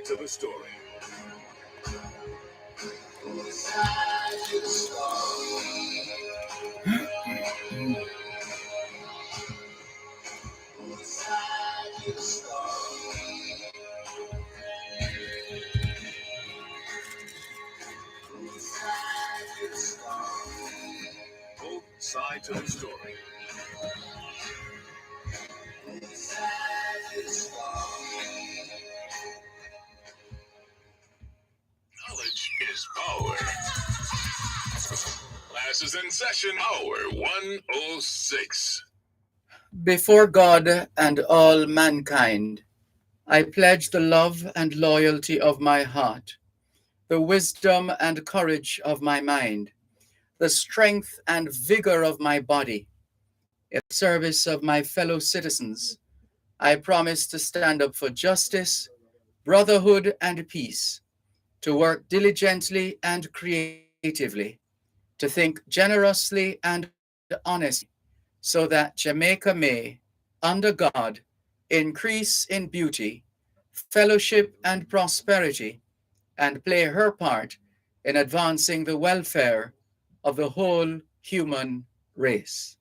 to the story. Both sides of the story. Knowledge is power. Class is in session. Hour 106. Before God and all mankind, I pledge the love and loyalty of my heart, the wisdom and courage of my mind, the strength and vigor of my body, in service of my fellow citizens. I promise to stand up for justice, brotherhood, and peace, to work diligently and creatively, to think generously and honestly, so that Jamaica may, under God, increase in beauty, fellowship, and prosperity, and play her part in advancing the welfare of the whole human race.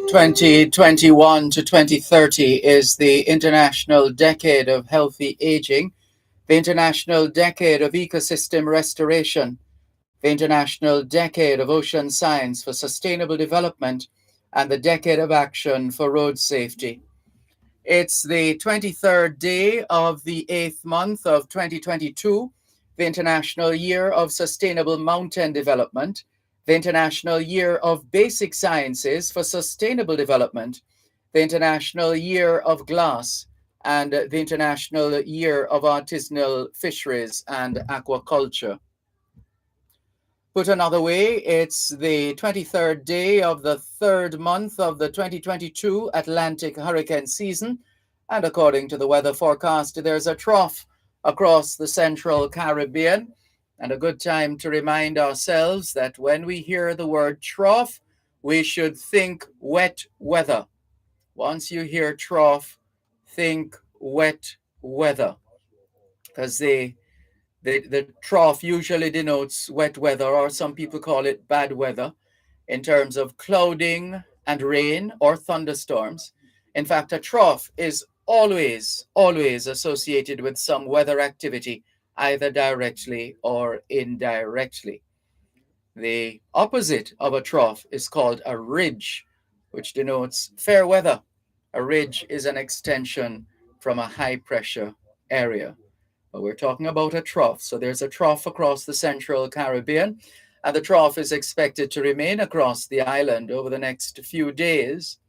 2021 to 2030 is the International Decade of Healthy Aging, the International Decade of Ecosystem Restoration, the International Decade of Ocean Science for Sustainable Development, and the Decade of Action for Road Safety. It's the 23rd day of the 8th month of 2022, the International Year of Sustainable Mountain Development, the International Year of Basic Sciences for Sustainable Development, the International Year of Glass, and the International Year of Artisanal Fisheries and Aquaculture. Put another way, it's the 23rd day of the 3rd month of the 2022 Atlantic hurricane season, and according to the weather forecast, there's a trough across the central Caribbean, and a good time to remind ourselves that when we hear the word trough, we should think wet weather. Once you hear trough, think wet weather, because the trough usually denotes wet weather, or some people call it bad weather, in terms of clouding and rain or thunderstorms. In fact, a trough is always associated with some weather activity, either directly or indirectly. The opposite of a trough is called a ridge, which denotes fair weather. A ridge is an extension from a high pressure area. But we're talking about a trough. So there's a trough across the central Caribbean, and the trough is expected to remain across the island over the next few days.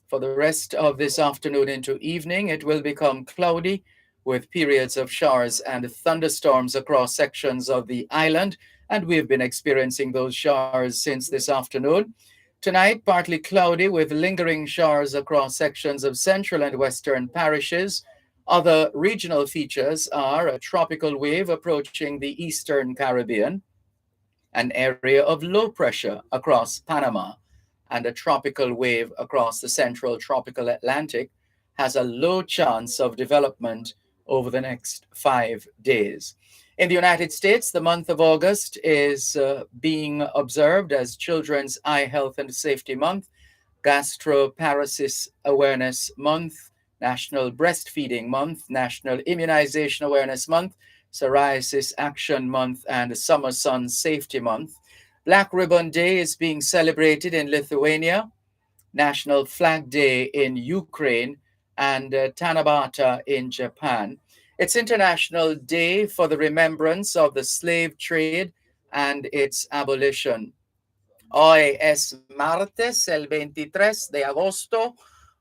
For the rest of this afternoon into evening, it will become cloudy with periods of showers and thunderstorms across sections of the island, and we've been experiencing those showers since this afternoon. Tonight, partly cloudy with lingering showers across sections of central and western parishes. Other regional features are a tropical wave approaching the eastern Caribbean, an area of low pressure across Panama, and a tropical wave across the central tropical Atlantic has a low chance of development over the next 5 days. In the United States, the month of August is being observed as Children's Eye Health and Safety Month, Gastroparesis Awareness Month, National Breastfeeding Month, National Immunization Awareness Month, Psoriasis Action Month, and Summer Sun Safety Month. Black Ribbon Day is being celebrated in Lithuania, National Flag Day in Ukraine, and Tanabata in Japan. It's International Day for the remembrance of the slave trade and its abolition. Hoy es martes, el 23 de agosto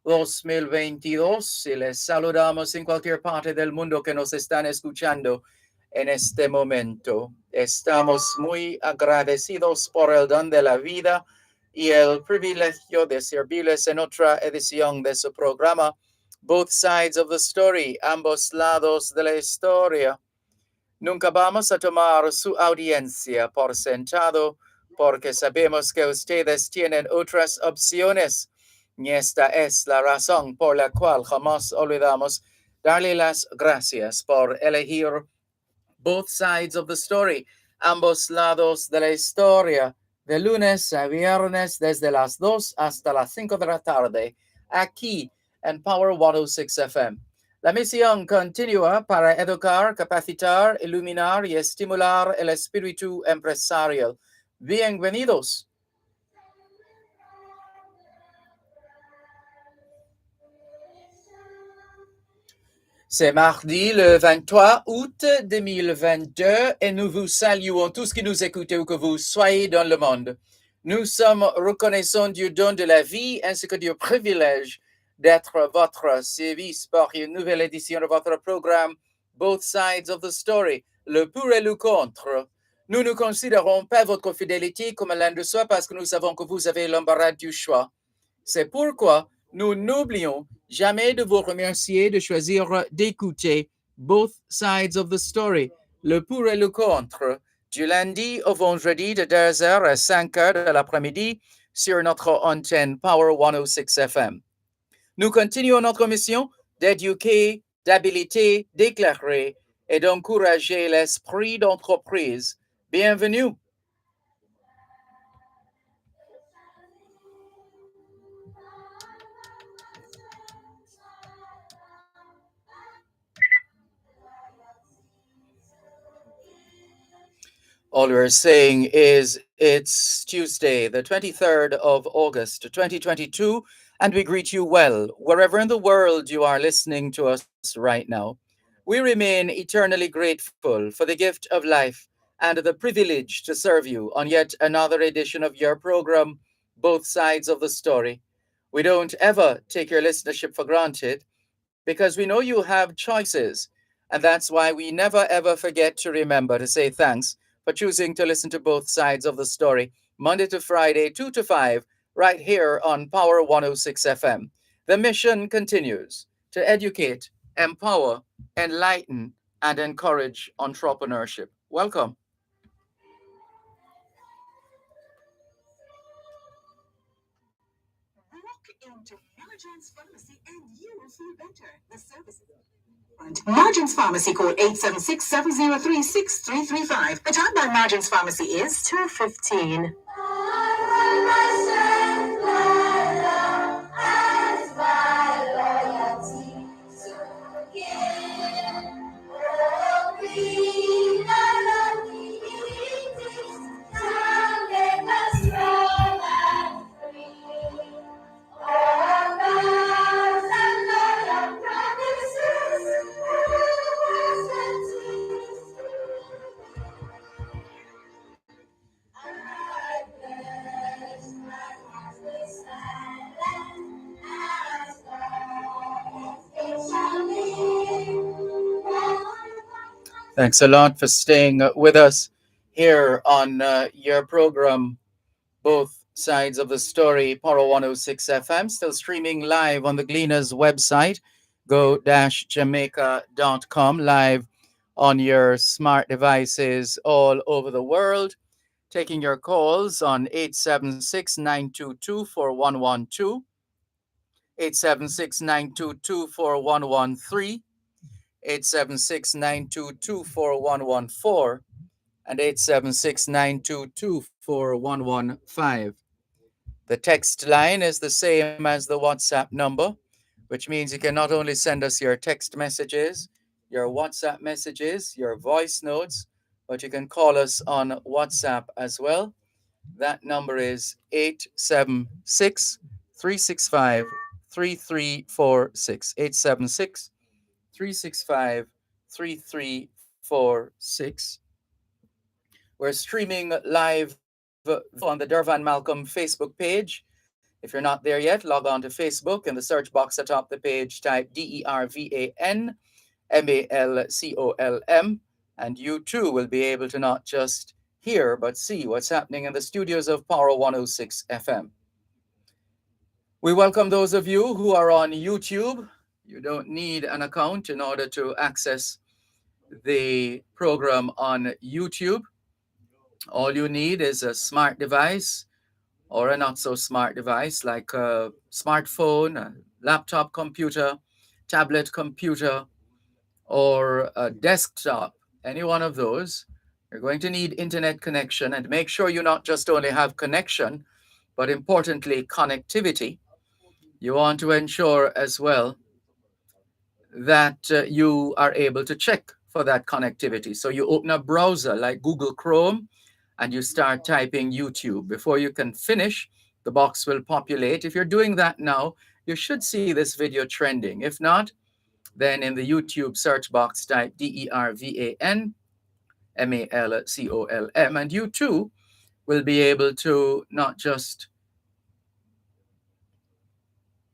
2022, y les saludamos en cualquier parte del mundo que nos están escuchando en este momento. Estamos muy agradecidos por el don de la vida y el privilegio de servirles en otra edición de su programa, Both Sides of the Story, ambos lados de la historia. Nunca vamos a tomar su audiencia por sentado porque sabemos que ustedes tienen otras opciones. Y esta es la razón por la cual jamás olvidamos darle las gracias por elegir Both Sides of the Story, ambos lados de la historia, de lunes a viernes desde las 2 hasta las 5 de la tarde, aquí en Power 106 FM. La misión continúa para educar, capacitar, iluminar y estimular el espíritu empresarial. Bienvenidos. C'est mardi le 23 août 2022 et nous vous saluons tous qui nous écoutez où que vous soyez dans le monde. Nous sommes reconnaissants du don de la vie ainsi que du privilège d'être votre service pour une nouvelle édition de votre programme Both Sides of the Story, le pour et le contre. Nous ne considérons pas votre fidélité comme l'un de soi parce que nous savons que vous avez l'embarras du choix. C'est pourquoi nous n'oublions jamais de vous remercier de choisir d'écouter Both Sides of the Story, le pour et le contre, du lundi au vendredi de 2h à 5h de l'après-midi sur notre antenne Power 106 FM. Nous continuons notre mission d'éduquer, d'habiliter, d'éclairer et d'encourager l'esprit d'entreprise. Bienvenue. All we're saying is it's Tuesday, the 23rd of August, 2022, and we greet you well, wherever in the world you are listening to us right now. We remain eternally grateful for the gift of life and the privilege to serve you on yet another edition of your program, Both Sides of the Story. We don't ever take your listenership for granted because we know you have choices. And that's why we never ever forget to remember to say thanks for choosing to listen to both sides of the story, Monday to Friday, 2 to 5, right here on Power 106 FM. The mission continues to educate, empower, enlighten, and encourage entrepreneurship. Welcome. Margins Pharmacy, call 876-703-6335. The time by Margins Pharmacy is 2:15. Thanks a lot for staying with us here on your program, Both Sides of the Story, Poro 106 FM, still streaming live on the Gleaners website, go-jamaica.com, live on your smart devices all over the world. Taking your calls on 876-922-4112, 876-922-4113, 876-922-4114, and 876-922-4115. The text line is the same as the WhatsApp number, which means you can not only send us your text messages, your WhatsApp messages, your voice notes, but you can call us on WhatsApp as well. That number is 876 365 3346. 876 365 3346. We're streaming live on the Dervan Malcolm Facebook page. If you're not there yet, log on to Facebook. In the search box atop the page, type Dervan Malcolm, and you too will be able to not just hear but see what's happening in the studios of Power 106 FM. We welcome those of you who are on YouTube. You don't need an account in order to access the program on YouTube. All you need is a smart device or a not so smart device like a smartphone, a laptop computer, tablet computer, or a desktop, any one of those. You're going to need internet connection, and make sure you not just only have connection, but importantly, connectivity. You want to ensure as well that you are able to check for that connectivity. So you open a browser like Google Chrome and you start typing YouTube. Before you can finish, the box will populate. If you're doing that now, you should see this video trending. If not, then in the YouTube search box, type Dervan Malcolm, and you too will be able to not just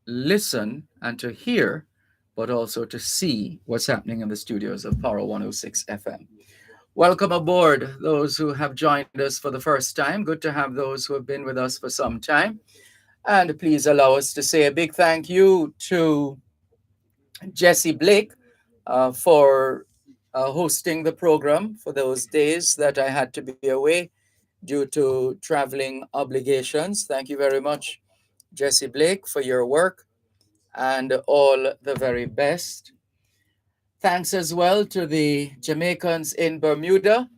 listen and to hear, but also to see what's happening in the studios of Power 106 FM. Welcome aboard those who have joined us for the first time. Good to have those who have been with us for some time. And please allow us to say a big thank you to Jesse Blake for hosting the program for those days that I had to be away due to traveling obligations. Thank you very much, Jesse Blake, for your work, and all the very best. Thanks as well to the Jamaicans in Bermuda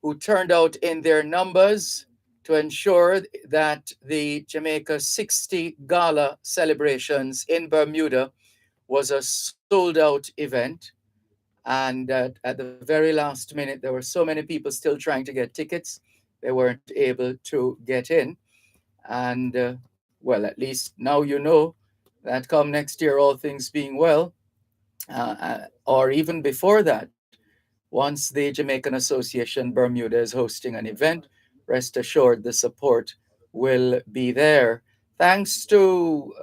who turned out in their numbers to ensure that the Jamaica 60 Gala celebrations in Bermuda was a sold out event. And at the very last minute, there were so many people still trying to get tickets. They weren't able to get in. And well, at least now you know that come next year, all things being well, or even before that, once the Jamaican Association Bermuda is hosting an event, rest assured the support will be there. Thanks to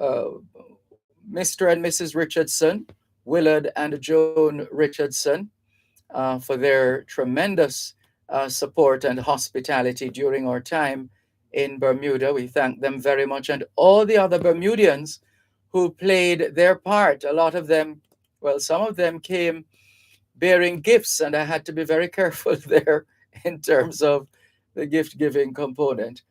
Mr. and Mrs. Richardson, Willard and Joan Richardson, for their tremendous support and hospitality during our time in Bermuda. We thank them very much, and all the other Bermudians who played their part. A lot of them, well, some of them came bearing gifts, and I had to be very careful there in terms of the gift giving component.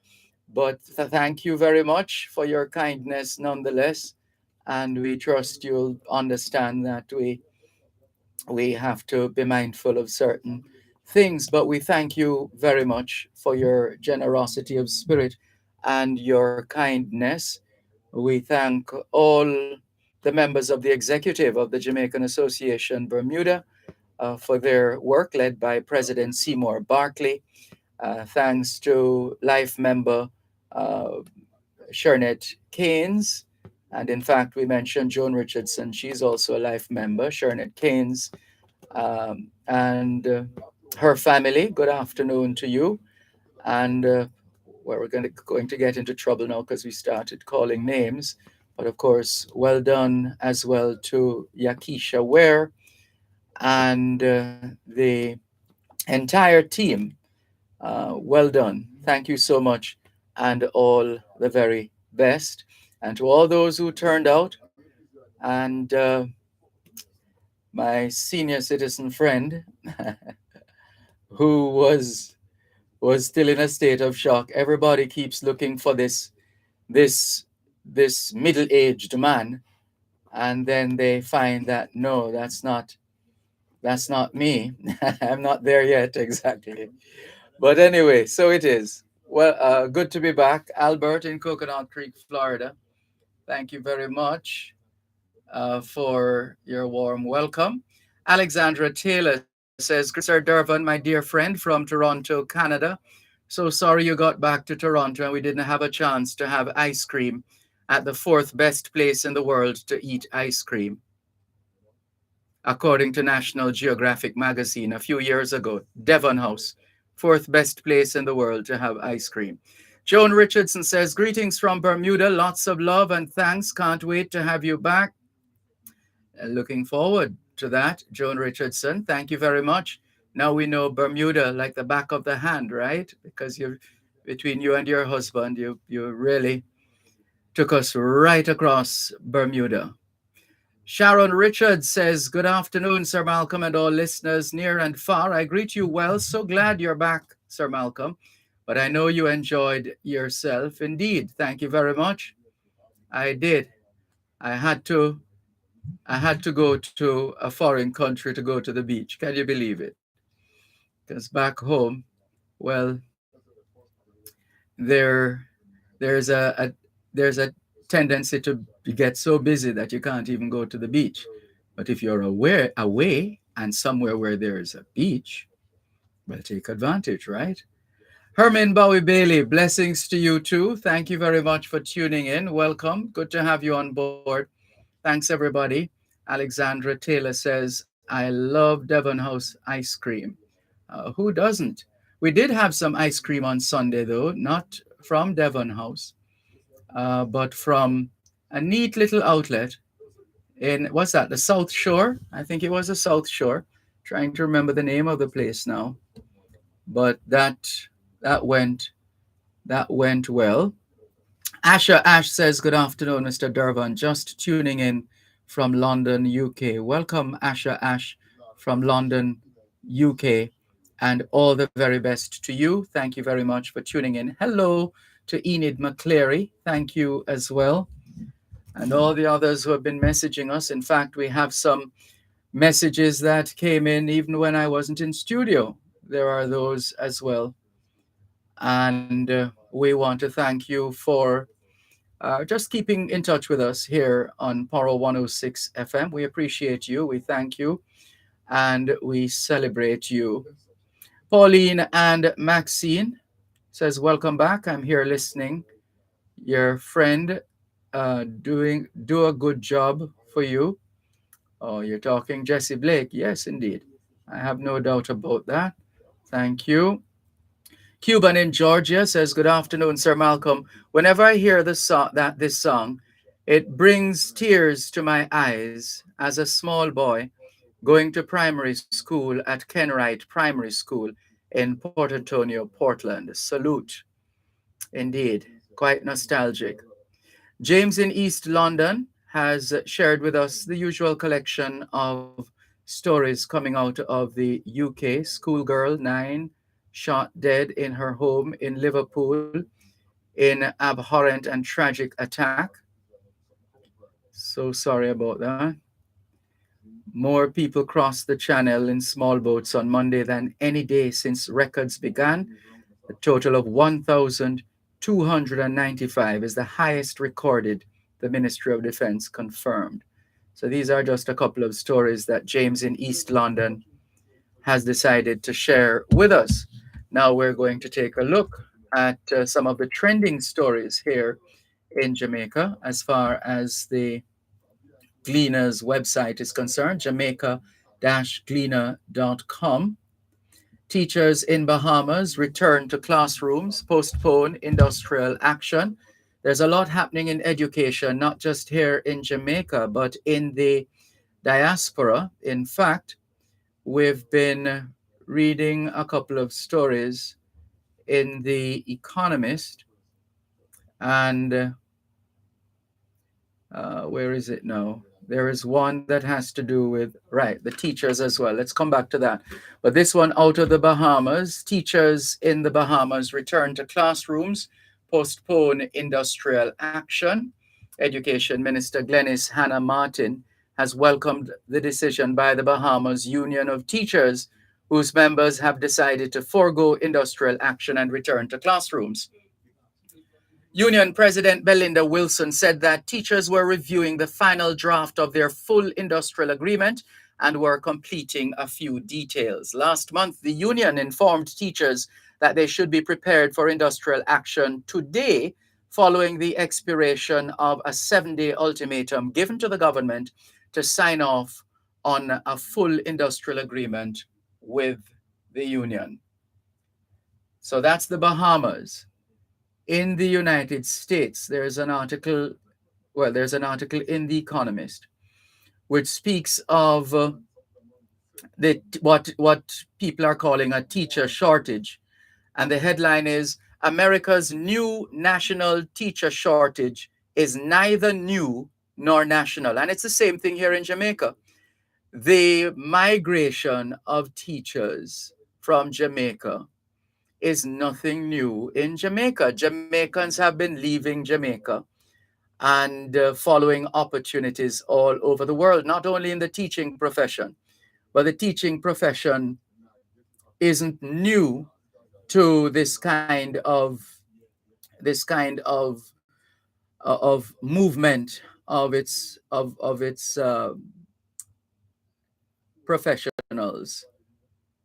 But thank you very much for your kindness nonetheless. And we trust you'll understand that we have to be mindful of certain things. But we thank you very much for your generosity of spirit and your kindness. We thank all the members of the executive of the Jamaican Association Bermuda for their work led by President Seymour Barkley. Thanks to life member Shernet Keynes. And in fact, we mentioned Joan Richardson. She's also a life member, Shernet Keynes, and her family. Good afternoon to you. And well, we're going to get into trouble now because we started calling names. But of course, well done as well to Yakisha Ware and the entire team, well done. Thank you so much, and all the very best. And to all those who turned out, and my senior citizen friend who was still in a state of shock. Everybody keeps looking for this this middle-aged man, and then they find that no, that's not me. I'm not there yet exactly. But anyway, so it is. Well, good to be back, Albert in Coconut Creek, Florida. Thank you very much for your warm welcome. Alexandra Taylor says, "Greetings, Sir Dervan, my dear friend from Toronto, Canada. So sorry you got back to Toronto and we didn't have a chance to have ice cream at the fourth best place in the world to eat ice cream, according to National Geographic magazine a few years ago. Devon House, fourth best place in the world to have ice cream." Joan Richardson says, "Greetings from Bermuda. Lots of love and thanks. Can't wait to have you back." Looking forward to that, Joan Richardson. Thank you very much. Now we know Bermuda like the back of the hand, right? Because you, between you and your husband, you really took us right across Bermuda. Sharon Richards says, "Good afternoon, Sir Malcolm and all listeners near and far. I greet you well. So glad you're back, Sir Malcolm. But I know you enjoyed yourself. Indeed. Thank you very much. I did. I had to I had to go to a foreign country to go to the beach. Can you believe it? Because back home, well, there there's there's a tendency to get so busy that you can't even go to the beach. But if you're away and somewhere where there's a beach, well, take advantage, right? Herman Bowie Bailey, blessings to you too. Thank you very much for tuning in. Welcome. Good to have you on board. Thanks, everybody. Alexandra Taylor says, "I love Devon House ice cream." Who doesn't? We did have some ice cream on Sunday, though, not from Devon House, but from a neat little outlet in, what's that, the South Shore? I think it was the South Shore. Trying to remember the name of the place now. But that went that went well. Asha Ash says, "Good afternoon, Mr. Dervan. Just tuning in from London, UK." Welcome, Asha Ash from London, UK. And all the very best to you. Thank you very much for tuning in. Hello to Enid McCleary. Thank you as well. And all the others who have been messaging us. In fact, we have some messages that came in even when I wasn't in studio. There are those as well. And we want to thank you for just keeping in touch with us here on Poro 106 FM. We appreciate you. We thank you. And we celebrate you. Pauline and Maxine says, "Welcome back. I'm here listening. Your friend do a good job for you." Oh, you're talking Jesse Blake. Yes, indeed. I have no doubt about that. Thank you. Cuban in Georgia says, "Good afternoon, Sir Malcolm. Whenever I hear this song, it brings tears to my eyes as a small boy going to primary school at Kenwright Primary School in Port Antonio, Portland. Salute." Indeed, quite nostalgic. James in East London has shared with us the usual collection of stories coming out of the UK. Schoolgirl 9 shot dead in her home in Liverpool in abhorrent and tragic attack. So sorry about that. More people crossed the channel in small boats on Monday than any day since records began. A total of 1,295 is the highest recorded, the Ministry of Defense confirmed. So these are just a couple of stories that James in East London has decided to share with us. Now we're going to take a look at some of the trending stories here in Jamaica as far as the Gleaner's website is concerned, jamaica-gleaner.com. Teachers in Bahamas return to classrooms, postpone industrial action. There's a lot happening in education, not just here in Jamaica, but in the diaspora. In fact, we've been reading a couple of stories in The Economist, and where is it now? There is one that has to do with, right, the teachers as well. Let's come back to that. But this one out of the Bahamas, teachers in the Bahamas return to classrooms, postpone industrial action. Education Minister Glenis Hannah Martin has welcomed the decision by the Bahamas Union of Teachers, whose members have decided to forego industrial action and return to classrooms. Union President Belinda Wilson said that teachers were reviewing the final draft of their full industrial agreement and were completing a few details. Last month, the union informed teachers that they should be prepared for industrial action today, following the expiration of a 7-day ultimatum given to the government to sign off on a full industrial agreement with the union. So that's the Bahamas. In the United States, there's an article in The Economist, which speaks of what people are calling a teacher shortage. And the headline is, America's new national teacher shortage is neither new nor national. And it's the same thing here in Jamaica. The migration of teachers from Jamaica is nothing new in Jamaica. Jamaicans have been leaving Jamaica and following opportunities all over the world, not only in the teaching profession, but the teaching profession isn't new to this kind of movement of its professionals.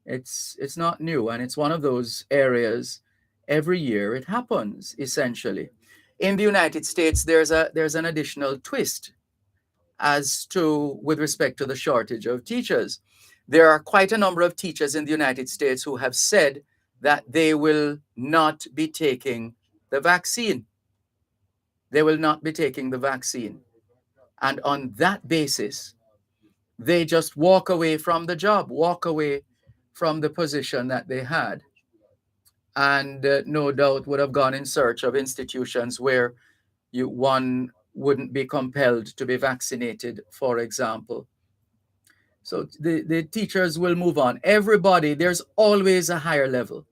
It's not new, and it's one of those areas every year it happens, essentially. In the United States, there's an additional twist as to with respect to the shortage of teachers. There are quite a number of teachers in the United States who have said that they will not be taking the vaccine. They will not be taking the vaccine. And on that basis, they just walk away from the job, walk away from the position that they had, and no doubt would have gone in search of institutions where one wouldn't be compelled to be vaccinated, for example. So the teachers will move on. Everybody, there's always a higher level.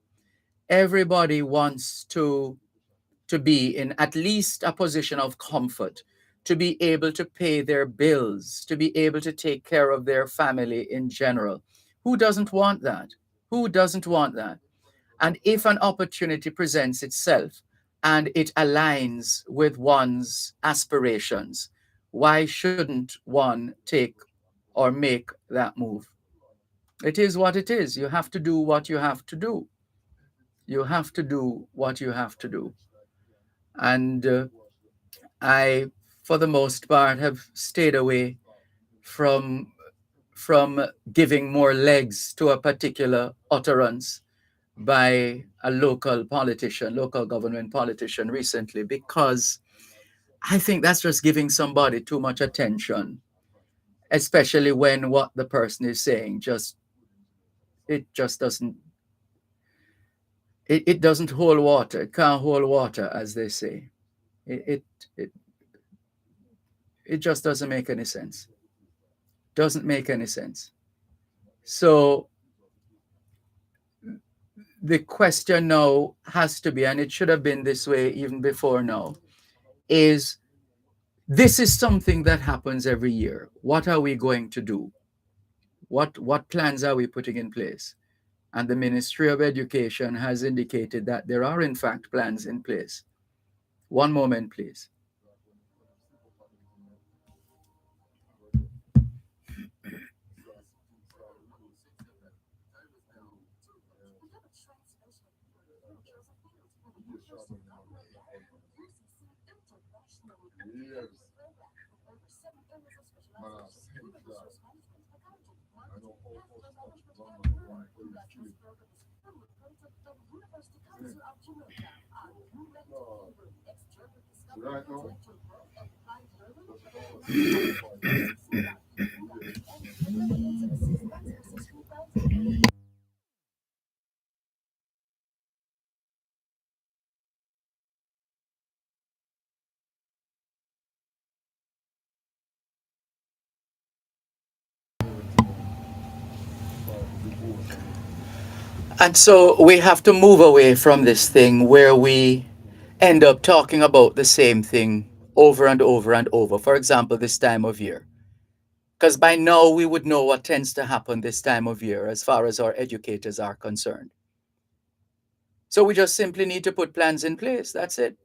Everybody wants to be in at least a position of comfort, to be able to pay their bills, to be able to take care of their family in general. Who doesn't want that? Who doesn't want that? And if an opportunity presents itself and it aligns with one's aspirations, why shouldn't one take or make that move? It is what it is. You have to do what you have to do. You have to do what you have to do. And I, for the most part, have stayed away from giving more legs to a particular utterance by a local government politician recently, because I think that's just giving somebody too much attention, especially when what the person is saying it doesn't hold water. It can't hold water, as they say. It just doesn't make any sense. Doesn't make any sense. So the question now has to be, and it should have been this way even before now, is this is something that happens every year. What are we going to do? What plans are we putting in place? And the Ministry of Education has indicated that there are in fact plans in place. One moment, please. And so we have to move away from this thing where we end up talking about the same thing over and over and over. For example, this time of year. Because by now we would know what tends to happen this time of year as far as our educators are concerned. So we just simply need to put plans in place. That's it.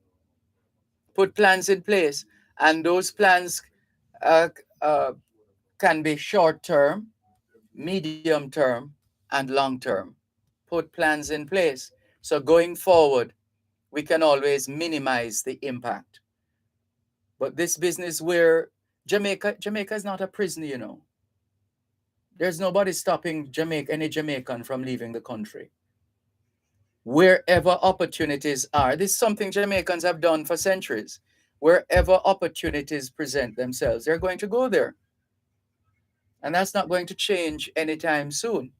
Put plans in place. And those plans uh, uh, can be short term, medium term, and long term. Put plans in place. So going forward, we can always minimize the impact. But this business where Jamaica is not a prison, you know. There's nobody stopping any Jamaican from leaving the country. Wherever opportunities are, this is something Jamaicans have done for centuries. Wherever opportunities present themselves, they're going to go there. And that's not going to change anytime soon.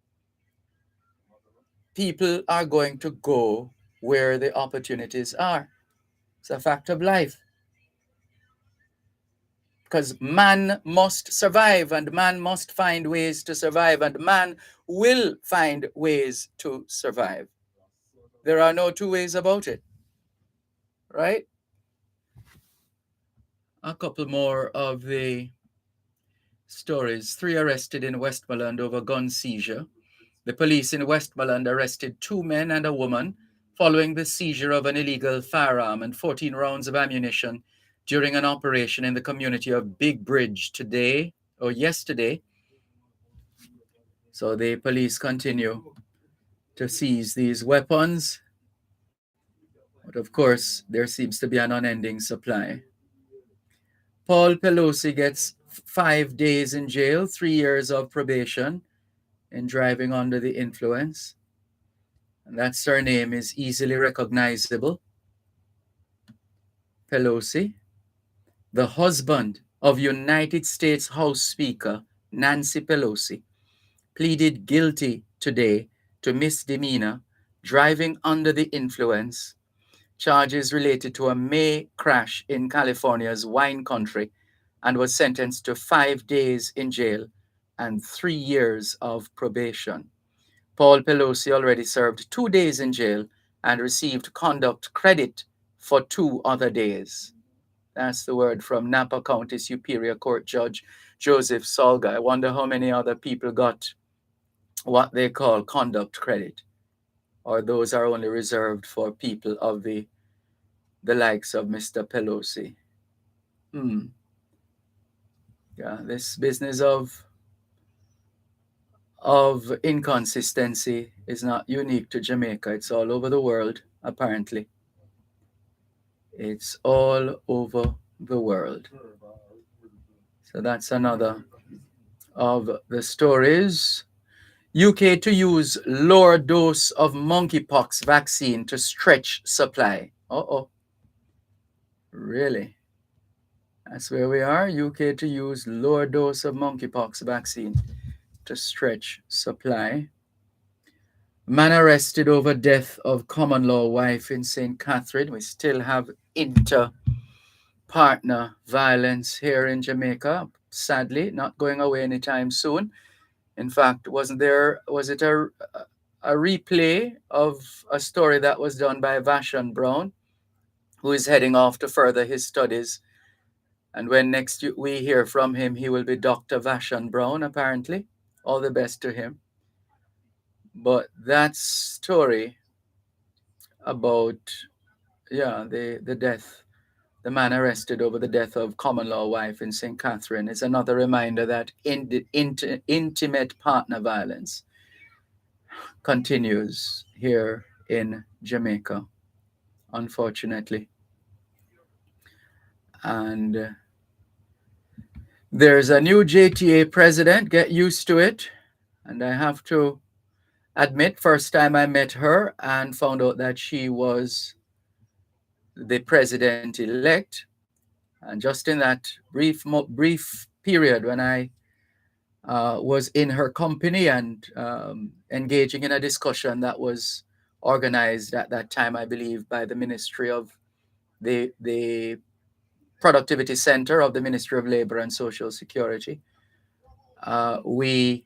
People are going to go where the opportunities are. It's a fact of life. Because man must survive and man must find ways to survive and man will find ways to survive. There are no two ways about it, right? A couple more of the stories. 3 arrested in Westmoreland over gun seizure. The police in Westmoreland arrested 2 men and a woman following the seizure of an illegal firearm and 14 rounds of ammunition during an operation in the community of Big Bridge yesterday. So the police continue to seize these weapons. But of course, there seems to be an unending supply. Paul Pelosi gets 5 days in jail, 3 years of probation in driving under the influence. And that surname is easily recognizable. Pelosi, the husband of United States House Speaker Nancy Pelosi, pleaded guilty today to misdemeanor driving under the influence, charges related to a May crash in California's wine country, and was sentenced to 5 days in jail and 3 years of probation. Paul Pelosi already served 2 days in jail and received conduct credit for 2 other days. That's the word from Napa County Superior Court Judge Joseph Salga. I wonder how many other people got what they call conduct credit, or those are only reserved for people of the likes of Mr. Pelosi. Yeah, this business of inconsistency is not unique to Jamaica. It's all over the world, apparently. It's all over the world. So that's another of the stories. UK to use lower dose of monkeypox vaccine to stretch supply. Uh-oh. Really? That's where we are. UK to use lower dose of monkeypox vaccine to stretch supply. Man arrested over death of common law wife in St. Catherine. We still have inter-partner violence here in Jamaica. Sadly, not going away anytime soon. In fact, was it a replay of a story that was done by Vashon Brown, who is heading off to further his studies. And when next we hear from him, he will be Dr. Vashon Brown, apparently. All the best to him. But that story about, the death, the man arrested over the death of common law wife in St. Catherine is another reminder that intimate partner violence continues here in Jamaica, unfortunately. And there's a new JTA president. Get used to it. And I have to admit, first time I met her and found out that she was the president-elect. And just in that brief period when I was in her company and engaging in a discussion that was organized at that time, I believe, by the Ministry of the Productivity Center of the Ministry of Labor and Social Security. We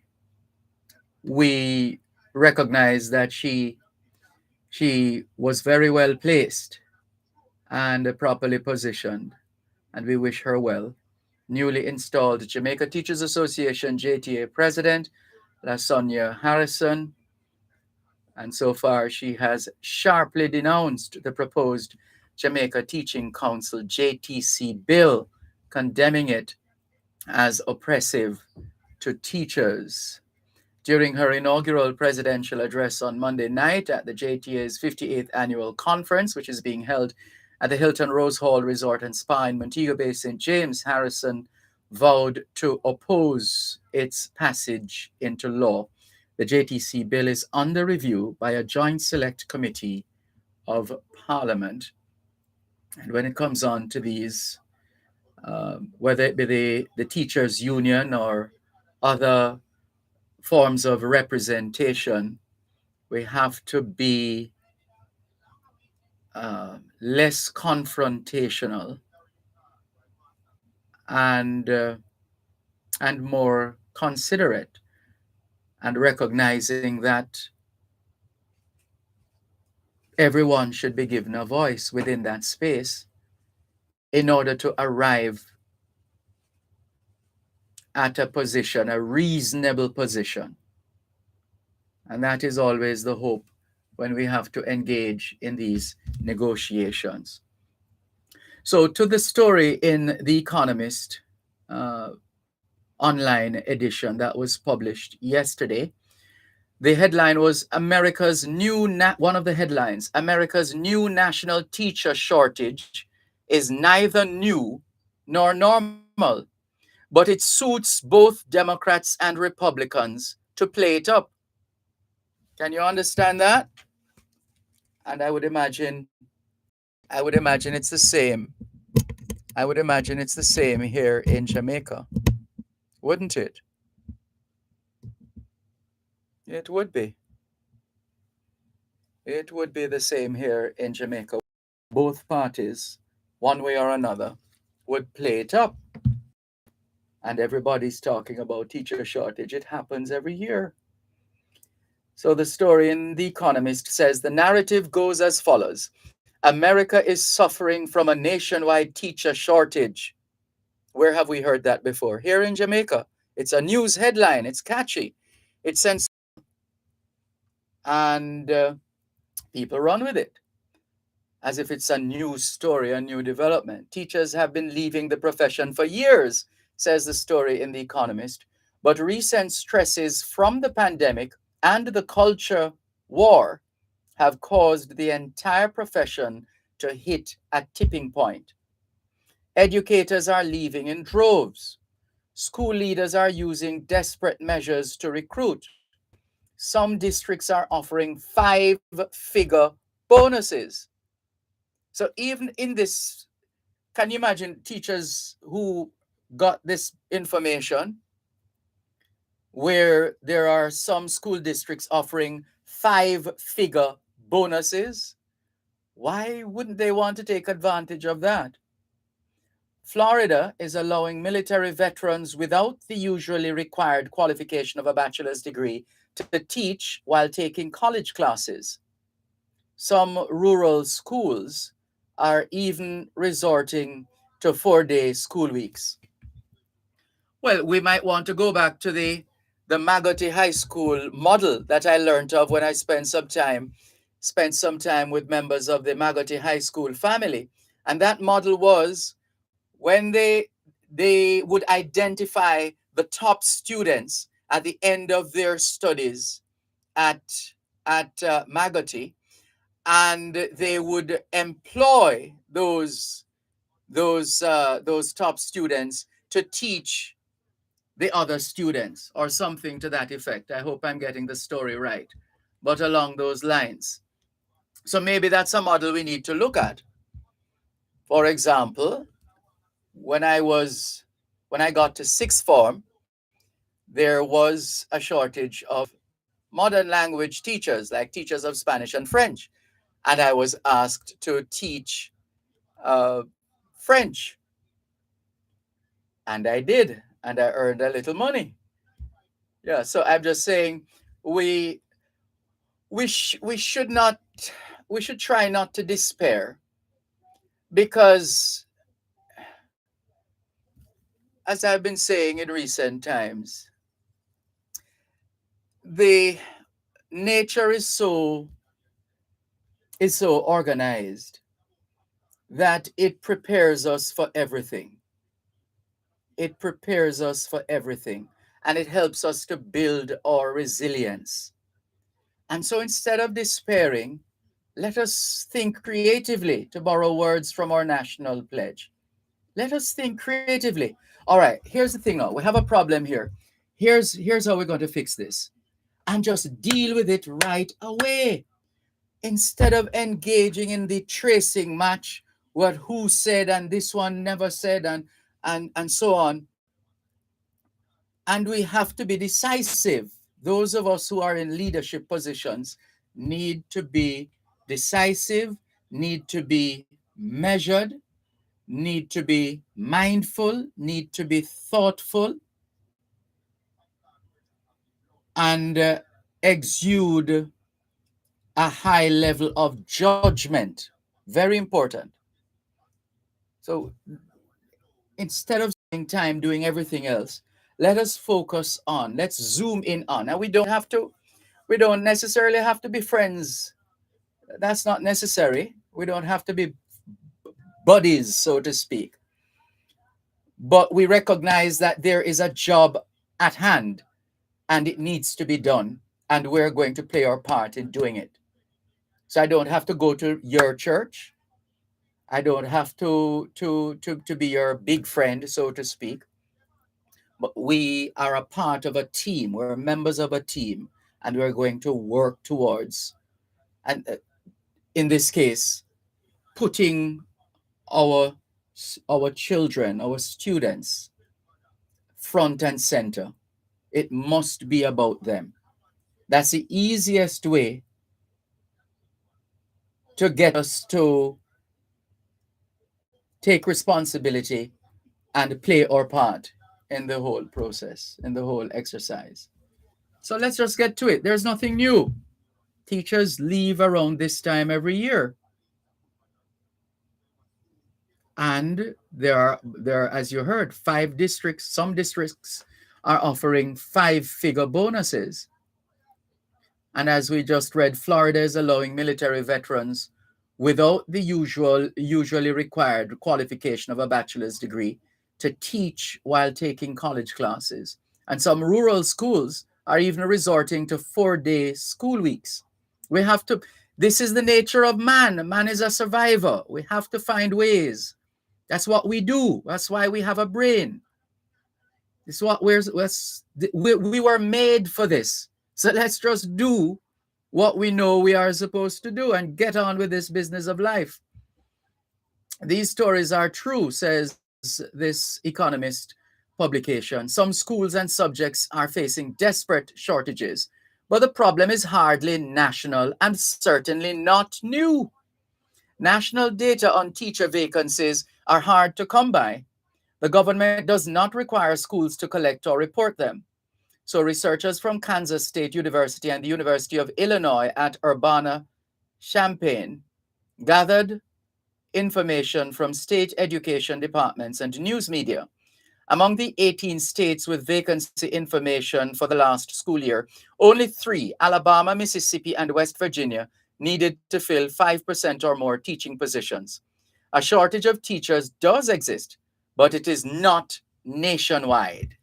recognize that she was very well placed and properly positioned, and we wish her well. Newly installed Jamaica Teachers Association JTA President LaSonia Harrison, and so far she has sharply denounced the proposed Jamaica Teaching Council JTC bill, condemning it as oppressive to teachers. During her inaugural presidential address on Monday night at the JTA's 58th annual conference, which is being held at the Hilton Rose Hall Resort and Spa in Montego Bay, St. James, Harrison vowed to oppose its passage into law. The JTC bill is under review by a joint select committee of Parliament. And when it comes on to these, whether it be the teachers' union or other forms of representation, we have to be less confrontational and more considerate, and recognizing that everyone should be given a voice within that space in order to arrive at a position, a reasonable position. And that is always the hope when we have to engage in these negotiations. So, to the story in The Economist online edition that was published yesterday, the headline was one of the headlines, America's new national teacher shortage is neither new nor normal, but it suits both Democrats and Republicans to play it up. Can you understand that? And I would imagine it's the same. I would imagine it's the same here in Jamaica, wouldn't it? It would be. It would be the same here in Jamaica. Both parties, one way or another, would play it up. And everybody's talking about teacher shortage. It happens every year. So the story in The Economist says the narrative goes as follows. America is suffering from a nationwide teacher shortage. Where have we heard that before? Here in Jamaica. It's a news headline. It's catchy. It's sensational. And people run with it as if it's a new story, a new development. Teachers have been leaving the profession for years, says the story in The Economist. But recent stresses from the pandemic and the culture war have caused the entire profession to hit a tipping point. Educators are leaving in droves. School leaders are using desperate measures to recruit. Some districts are offering 5-figure bonuses. So even in this, can you imagine teachers who got this information where there are some school districts offering 5-figure bonuses? Why wouldn't they want to take advantage of that? Florida is allowing military veterans without the usually required qualification of a bachelor's degree to teach while taking college classes. Some rural schools are even resorting to 4-day school weeks. Well, we might want to go back to the Magotty High School model that I learned of when I spent some time with members of the Magotty High School family. And that model was when they would identify the top students at the end of their studies at Magotty, and they would employ those top students to teach the other students or something to that effect. I hope I'm getting the story right, but along those lines. So maybe that's a model we need to look at. For example, when I got to sixth form, there was a shortage of modern language teachers, like teachers of Spanish and French. And I was asked to teach French. And I did. And I earned a little money. Yeah, so I'm just saying we we should not, we should try not to despair, because as I've been saying in recent times, the nature is so organized that it prepares us for everything. It prepares us for everything, and it helps us to build our resilience. And so instead of despairing, let us think creatively, to borrow words from our national pledge. Let us think creatively. All right, here's the thing now. We have a problem here. Here's how we're going to fix this. And just deal with it right away. Instead of engaging in the tracing match, what who said and this one never said, and so on. And we have to be decisive. Those of us who are in leadership positions need to be decisive, need to be measured, need to be mindful, need to be thoughtful, and exude a high level of judgment. Very important. So instead of spending time doing everything else, let us focus on, let's zoom in on. And we don't necessarily have to be friends. That's not necessary. We don't have to be buddies, so to speak. But we recognize that there is a job at hand and it needs to be done. And we're going to play our part in doing it. So I don't have to go to your church. I don't have to be your big friend, so to speak. But we are a part of a team. We're members of a team, and we're going to work towards, and in this case, putting our our children, our students, front and center. It must be about them. That's the easiest way to get us to take responsibility and play our part in the whole process, in the whole exercise. So let's just get to it. There's nothing new. Teachers leave around this time every year. And there are, as you heard, 5 districts. Some districts are offering 5-figure bonuses. And as we just read, Florida is allowing military veterans without the usually required qualification of a bachelor's degree to teach while taking college classes. And some rural schools are even resorting to 4-day school weeks. We have to, this is the nature of man. Man is a survivor. We have to find ways. That's what we do. That's why we have a brain. This is what we were made for this. So let's just do what we know we are supposed to do and get on with this business of life. These stories are true, says this Economist publication. Some schools and subjects are facing desperate shortages, but the problem is hardly national and certainly not new. National data on teacher vacancies are hard to come by. The government does not require schools to collect or report them. So researchers from Kansas State University and the University of Illinois at Urbana-Champaign gathered information from state education departments and news media. Among the 18 states with vacancy information for the last school year, only 3, Alabama, Mississippi, and West Virginia, needed to fill 5% or more teaching positions. A shortage of teachers does exist, but it is not nationwide.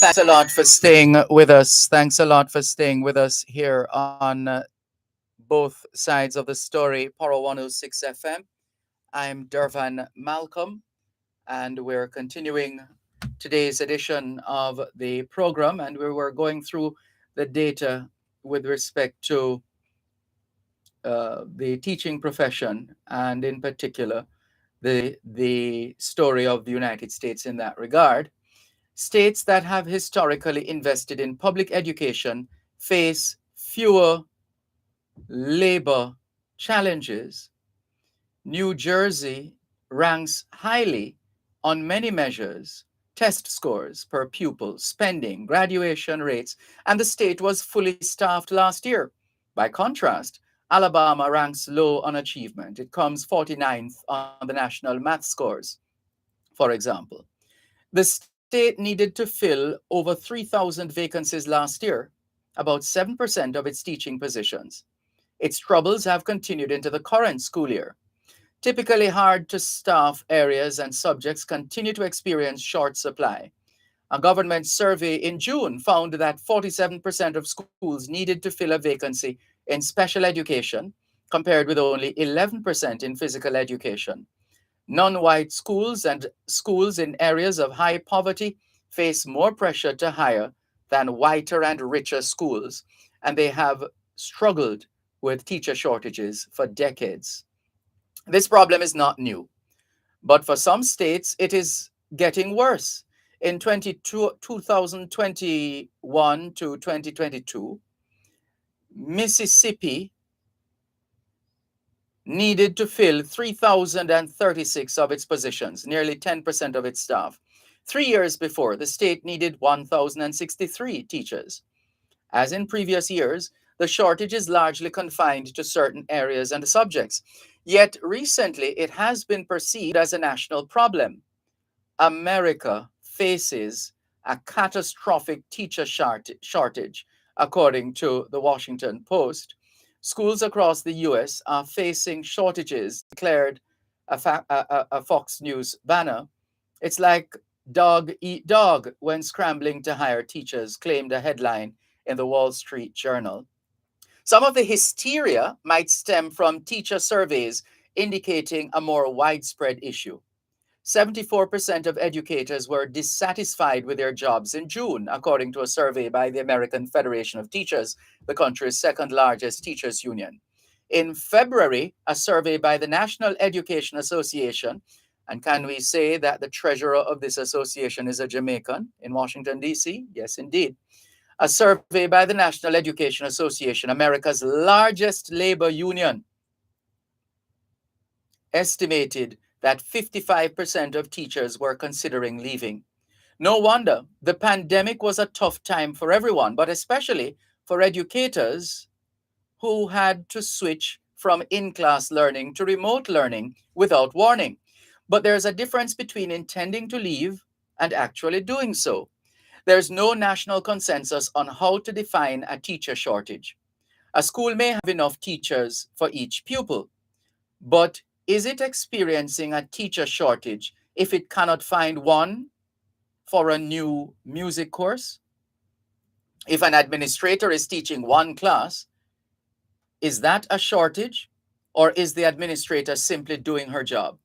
Thanks a lot for staying with us. Thanks a lot for staying with us here on both sides of the story, Poro 106 FM. I'm Dervan Malcolm, and we're continuing today's edition of the program, and we were going through the data with respect to the teaching profession, and in particular, the story of the United States in that regard. States that have historically invested in public education face fewer labor challenges. New Jersey ranks highly on many measures: test scores per pupil, spending, graduation rates, and the state was fully staffed last year. By contrast, Alabama ranks low on achievement. It comes 49th on the national math scores, for example. The state needed to fill over 3,000 vacancies last year, about 7% of its teaching positions. Its troubles have continued into the current school year. Typically hard to staff areas and subjects continue to experience short supply. A government survey in June found that 47% of schools needed to fill a vacancy in special education, compared with only 11% in physical education. Non-white schools and schools in areas of high poverty face more pressure to hire than whiter and richer schools, and they have struggled with teacher shortages for decades. This problem is not new, but for some states, it is getting worse. In 2021 to 2022, Mississippi needed to fill 3,036 of its positions, nearly 10% of its staff. 3 years before, the state needed 1,063 teachers. As in previous years, the shortage is largely confined to certain areas and subjects. Yet recently, it has been perceived as a national problem. America faces a catastrophic teacher shortage, according to the Washington Post. Schools across the US are facing shortages, declared a Fox News banner. It's like dog eat dog when scrambling to hire teachers, claimed a headline in the Wall Street Journal. Some of the hysteria might stem from teacher surveys indicating a more widespread issue. 74% of educators were dissatisfied with their jobs in June, according to a survey by the American Federation of Teachers, the country's second largest teachers union. In February, a survey by the National Education Association, and can we say that the treasurer of this association is a Jamaican in Washington, D.C.? Yes, indeed. A survey by the National Education Association, America's largest labor union, estimated that 55% of teachers were considering leaving. No wonder. The pandemic was a tough time for everyone, but especially for educators who had to switch from in-class learning to remote learning without warning. But there's a difference between intending to leave and actually doing so. There's no national consensus on how to define a teacher shortage. A school may have enough teachers for each pupil, but is it experiencing a teacher shortage if it cannot find one for a new music course? If an administrator is teaching one class, is that a shortage, or is the administrator simply doing her job?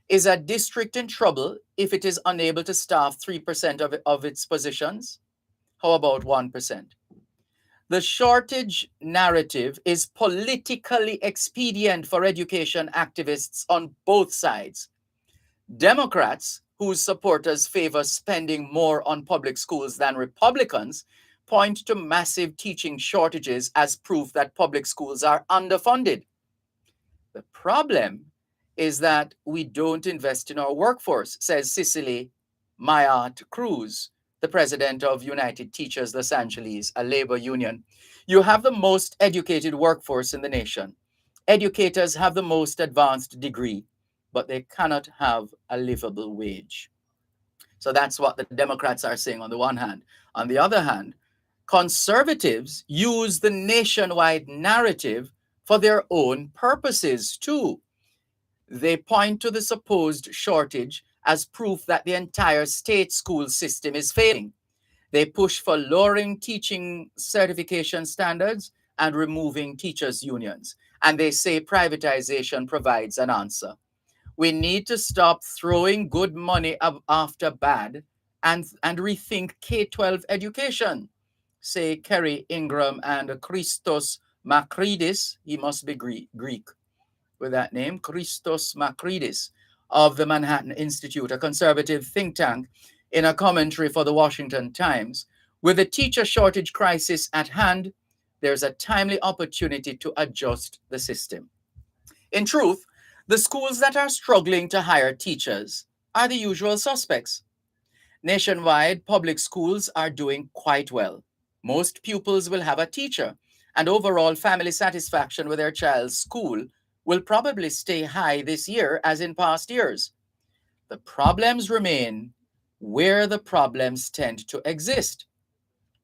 Is a district in trouble if it is unable to staff 3% of its positions? How about 1%? The shortage narrative is politically expedient for education activists on both sides. Democrats, whose supporters favor spending more on public schools than Republicans, point to massive teaching shortages as proof that public schools are underfunded. The problem is that we don't invest in our workforce, says Cicely Mayat Cruz, the president of United Teachers Los Angeles, a labor union. You have the most educated workforce in the nation. Educators have the most advanced degree, but they cannot have a livable wage. So that's what the Democrats are saying on the one hand. On the other hand, conservatives use the nationwide narrative for their own purposes too. They point to the supposed shortage as proof that the entire state school system is failing. They push for lowering teaching certification standards and removing teachers' unions. And they say privatization provides an answer. We need to stop throwing good money after bad and rethink K-12 education, say Kerry Ingram and Christos Makridis. He must be Greek with that name, Christos Makridis of the Manhattan Institute, a conservative think tank, in a commentary for the Washington Times. With the teacher shortage crisis at hand, there's a timely opportunity to adjust the system. In truth, the schools that are struggling to hire teachers are the usual suspects. Nationwide, public schools are doing quite well. Most pupils will have a teacher, and overall family satisfaction with their child's school will probably stay high this year as in past years. The problems remain where the problems tend to exist,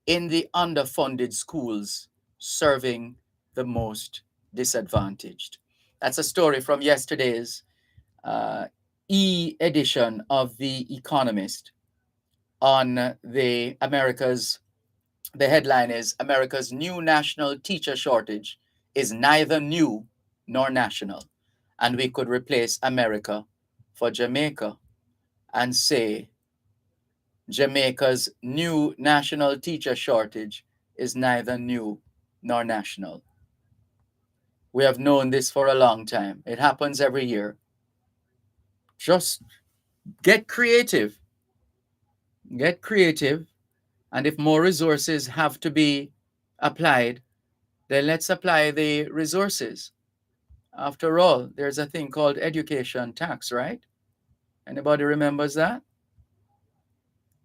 in the underfunded schools serving the most disadvantaged. That's a story from yesterday's edition of The Economist on the headline is America's new national teacher shortage is neither new nor national. And we could replace America for Jamaica and say Jamaica's new national teacher shortage is neither new nor national. We have known this for a long time. It happens every year. Just get creative. Get creative. And if more resources have to be applied, then let's apply the resources. After all, there's a thing called education tax, right? Anybody remembers that?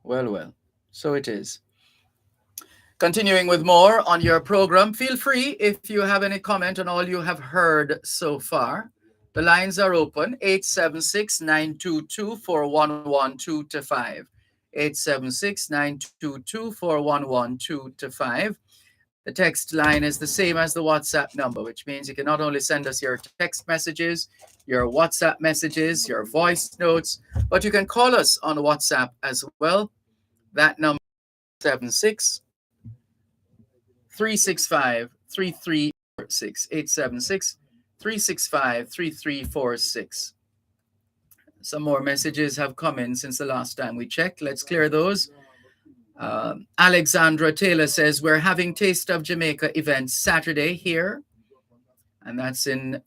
Well, so it is. Continuing with more on your program, feel free if you have any comment on all you have heard so far. The lines are open, 876-922-4112-5. 876-922-4112-5. The text line is the same as the WhatsApp number, which means you can not only send us your text messages, your WhatsApp messages, your voice notes, but you can call us on WhatsApp as well. That number is 76 365 3346. 876 365 3346. Some more messages have come in since the last time we checked. Let's clear those. Alexandra Taylor says, we're having Taste of Jamaica event Saturday here. And that's in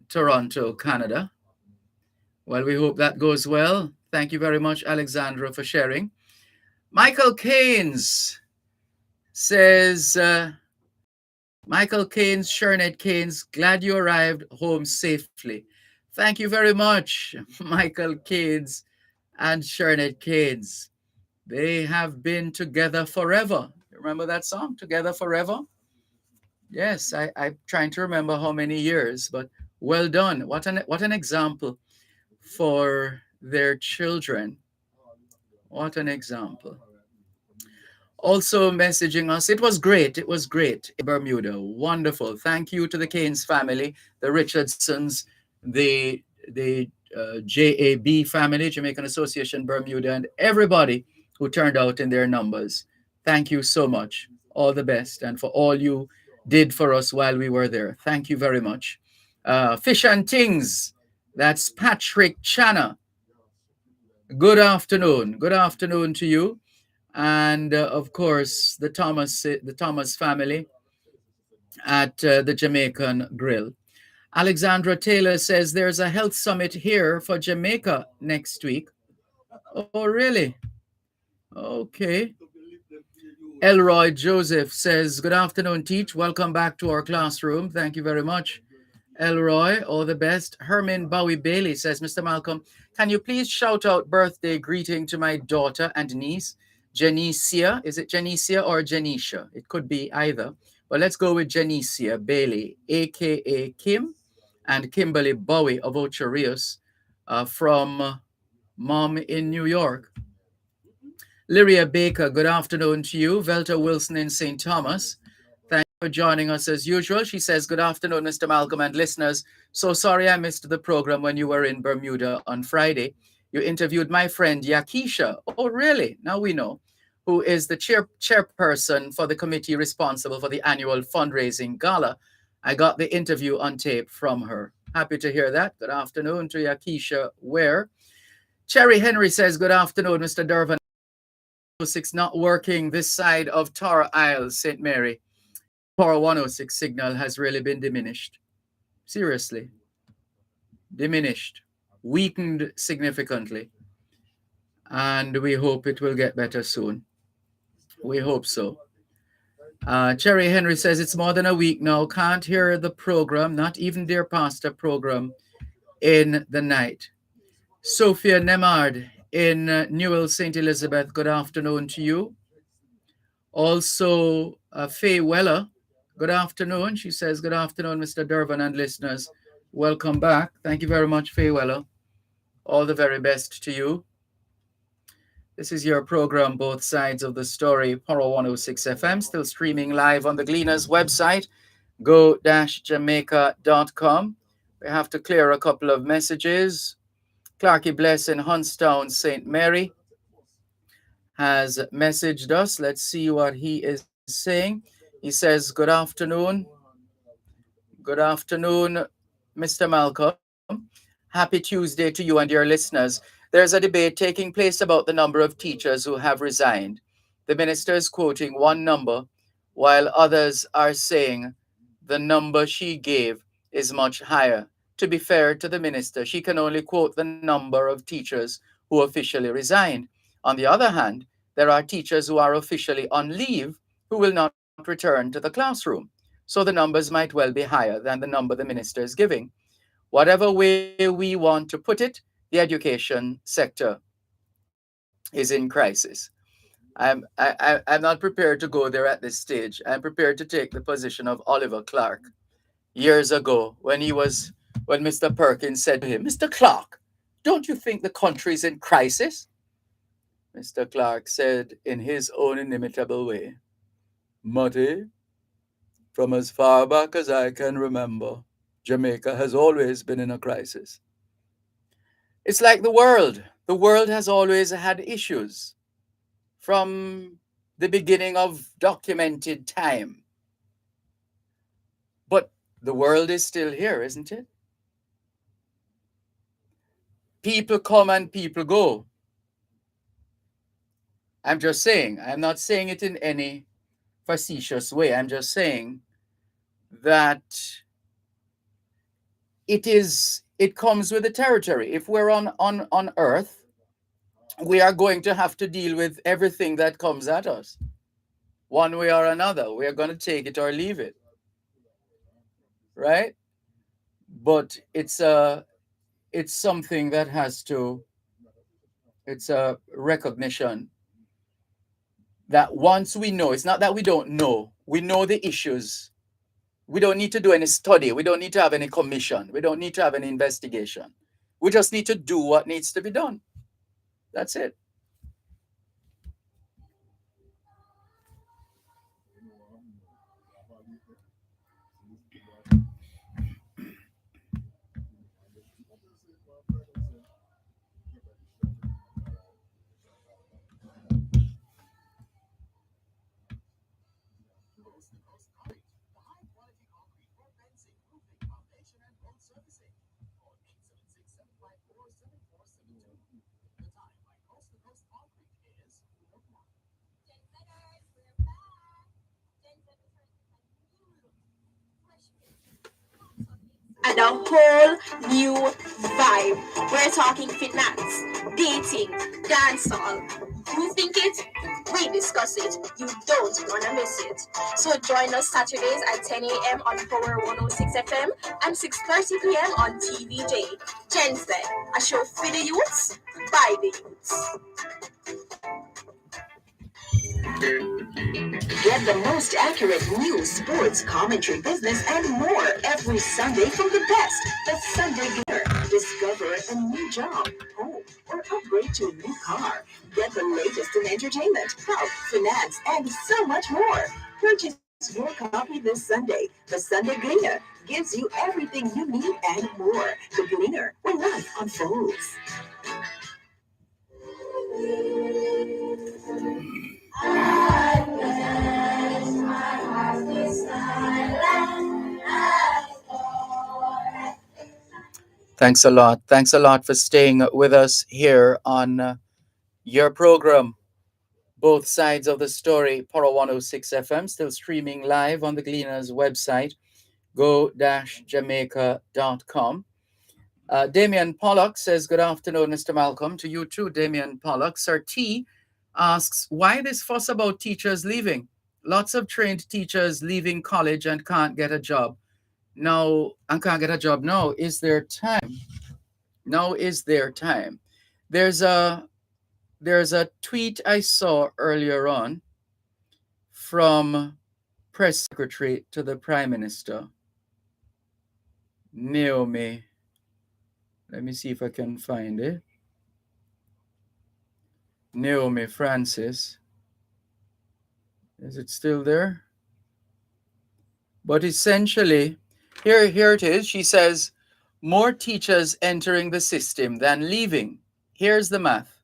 Toronto, Canada. Well, we hope that goes well. Thank you very much, Alexandra, for sharing. Michael Keynes says, Michael Keynes, Shernet Keynes, glad you arrived home safely. Thank you very much, Michael Keynes and Shernet Keynes. They have been together forever. Remember that song, Together Forever? Yes, I'm trying to remember how many years, but well done. What an example for their children. What an example. Also messaging us, it was great in Bermuda. Wonderful. Thank you to the Keynes family, the Richardsons, the JAB family, Jamaican Association Bermuda, and everybody who turned out in their numbers. Thank you so much. All the best, and for all you did for us while we were there. Thank you very much. Fish and Things, that's Patrick Channa. Good afternoon. Good afternoon to you. And of course, the Thomas family at the Jamaican Grill. Alexandra Taylor says there's a health summit here for Jamaica next week. Oh, really? Okay. Elroy Joseph says, good afternoon, Teach. Welcome back to our classroom. Thank you very much, Elroy. All the best. Herman Bowie Bailey says, Mr. Malcolm, can you please shout out birthday greeting to my daughter and niece, Janicia? Is it Janicia or Janisha? It could be either. But let's go with Janicia Bailey, a.k.a. Kim, and Kimberly Bowie of Ocho Rios from Mom in New York. Lyria Baker, good afternoon to you. Velta Wilson in St. Thomas, thank you for joining us as usual. She says, good afternoon, Mr. Malcolm and listeners. So sorry I missed the program when you were in Bermuda on Friday. You interviewed my friend Yakisha. Oh, really? Now we know. who is the chairperson for the committee responsible for the annual fundraising gala. I got the interview on tape from her. Happy to hear that. Good afternoon to Yakisha Ware. Cherry Henry says, good afternoon, Mr. Dervan. 106 not working this side of Tara Isles, St. Mary. Power 106 signal has really been diminished. Seriously. Diminished. Weakened significantly. And we hope it will get better soon. We hope so. Cherry Henry says it's more than a week now. Can't hear the program, not even Dear Pastor program in the night. Sophia Nemard in Newell, St. Elizabeth, good afternoon to you. Also, Faye Weller, good afternoon. She says, good afternoon, Mr. Dervan and listeners. Welcome back. Thank you very much, Faye Weller. All the very best to you. This is your program, Both Sides of the Story, Poro 106 FM, still streaming live on the Gleaners website, go-jamaica.com. We have to clear a couple of messages. Clarky Bless in Hunstown, St. Mary, has messaged us. Let's see what he is saying. He says, good afternoon. Good afternoon, Mr. Malcolm. Happy Tuesday to you and your listeners. There's a debate taking place about the number of teachers who have resigned. The minister is quoting one number, while others are saying the number she gave is much higher. To be fair to the minister, she can only quote the number of teachers who officially resigned. On the other hand, there are teachers who are officially on leave who will not return to the classroom. So the numbers might well be higher than the number the minister is giving. Whatever way we want to put it, the education sector is in crisis. I'm not prepared to go there at this stage. I'm prepared to take the position of Oliver Clark years ago when Mr. Perkins said to him, Mr. Clark, don't you think the country is in crisis? Mr. Clark said in his own inimitable way, Muddy, from as far back as I can remember, Jamaica has always been in a crisis. It's like the world. The world has always had issues from the beginning of documented time. But the world is still here, isn't it? People come and people go. I'm just saying, I'm not saying it in any facetious way. I'm just saying that it comes with the territory. If we're on Earth, we are going to have to deal with everything that comes at us. One way or another. We are going to take it or leave it. Right? But it's something that it's a recognition that once we know, it's not that we don't know, we know the issues. We don't need to do any study. We don't need to have any commission. We don't need to have any investigation. We just need to do what needs to be done. That's it. And a whole new vibe. We're talking finance, dating, dancehall. You think it? We discuss it. You don't wanna miss it. So join us Saturdays at 10 a.m. on Power 106 FM and 6:30 p.m. on TVJ. Gen Z, a show for the youths, by the youths. Get the most accurate news, sports, commentary, business, and more every Sunday from the best. The Sunday Dinner. Discover a new job, home, or upgrade to a new car. Get the latest in entertainment, health, finance, and so much more. Purchase your copy this Sunday. The Sunday Gleaner gives you everything you need and more. The Gleaner, where life unfolds. Thanks a lot. Thanks a lot for staying with us here on your program, Both Sides of the Story, Poro 106 FM, still streaming live on the Gleaners website, go-jamaica.com. Damian Pollock says, good afternoon, Mr. Malcolm. To you too, Damian Pollock. Sir T asks, why this fuss about teachers leaving? Lots of trained teachers leaving college and can't get a job. Now, Is there time? Now is their time. There's a tweet I saw earlier on from press secretary to the Prime Minister, Naomi. Let me see if I can find it. Naomi Francis. Is it still there? But essentially, here it is. She says, more teachers entering the system than leaving. Here's the math.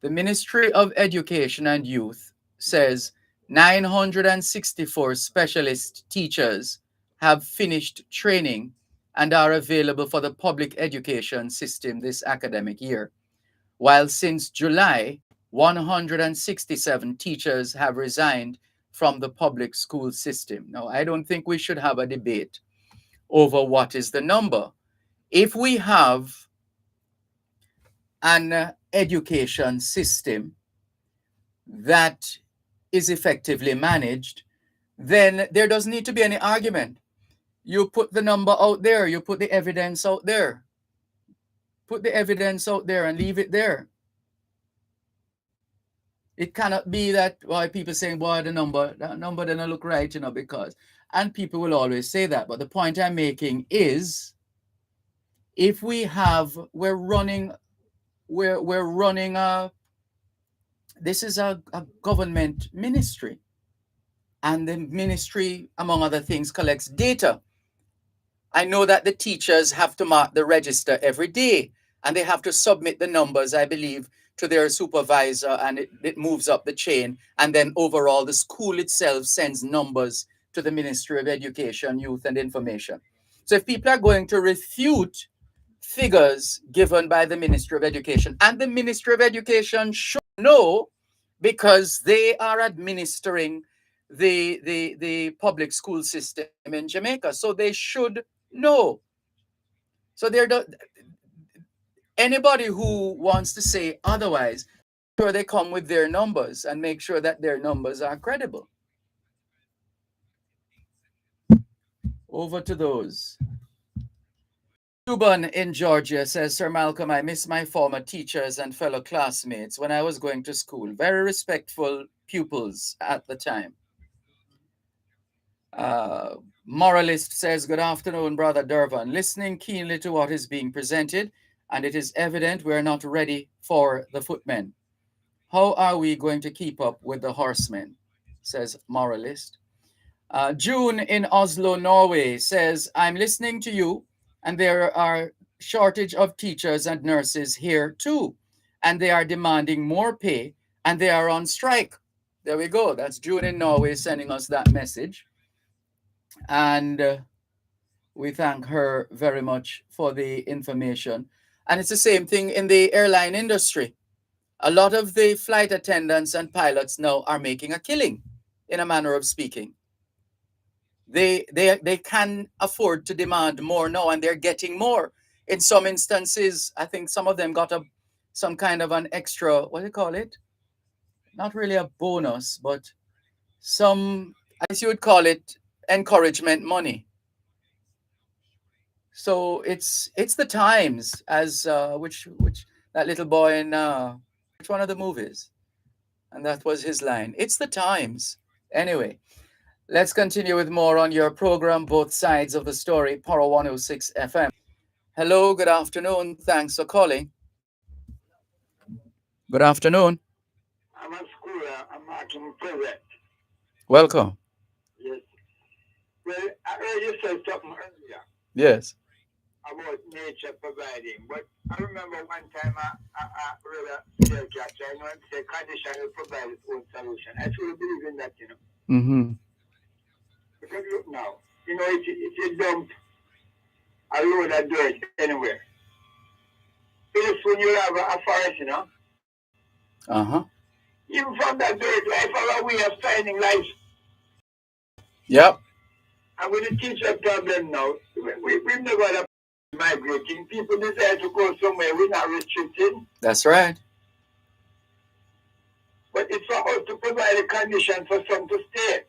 The Ministry of Education and Youth says 964 specialist teachers have finished training and are available for the public education system this academic year, while since July, 167 teachers have resigned from the public school system. Now, I don't think we should have a debate over what is the number. If we have an education system that is effectively managed, then there doesn't need to be any argument. You put the number out there, you put the evidence out there. Put the evidence out there and leave it there. It cannot be that people saying, boy, that number doesn't look right, because, and people will always say that. But the point I'm making is, if we have, this is a government ministry, and the ministry, among other things, collects data. I know that the teachers have to mark the register every day, and they have to submit the numbers, I believe, to their supervisor, and it moves up the chain. And then overall, the school itself sends numbers to the Ministry of Education, Youth and Information. So if people are going to refute figures given by the Ministry of Education, and the Ministry of Education should know, because they are administering the public school system in Jamaica, so they should know. So anybody who wants to say otherwise, sure they come with their numbers and make sure that their numbers are credible. Over to those. Cuban in Georgia says, Sir Malcolm, I miss my former teachers and fellow classmates when I was going to school. Very respectful pupils at the time. Moralist says, good afternoon, Brother Dervan. Listening keenly to what is being presented, and it is evident we are not ready for the footmen. How are we going to keep up with the horsemen? Says Moralist. June in Oslo, Norway says, I'm listening to you, and there are shortage of teachers and nurses here too, and they are demanding more pay, and they are on strike. There we go. That's June in Norway sending us that message. And we thank her very much for the information. And it's the same thing in the airline industry. A lot of the flight attendants and pilots now are making a killing, in a manner of speaking. They can afford to demand more now, and they're getting more. In some instances, I think some of them got some kind of an extra, what do you call it? Not really a bonus, but some, as you would call it, encouragement money. So it's the times, as which that little boy in which one of the movies, and that was his line. It's the times. Anyway, let's continue with more on your program, Both Sides of the Story, Poro 106 FM. Hello, good afternoon. Thanks for calling. Good afternoon. I'm at school. I'm marking present. Welcome. Yes. Well, I heard you said something earlier. Yes. About nature providing. But I remember one time I read a caricature, and say condition will provide its own solution. I truly believe in that, Mm-hmm. Because look now, if you dump a load of dirt anywhere. Pretty soon you'll have a forest, you know. Uh-huh. Even from that dirt, life have a way of finding life. Yep. And with the teacher problem now, we've never had a migrating. People desire to go somewhere. We're not restricted. That's right. But it's for us to provide a condition for some to stay.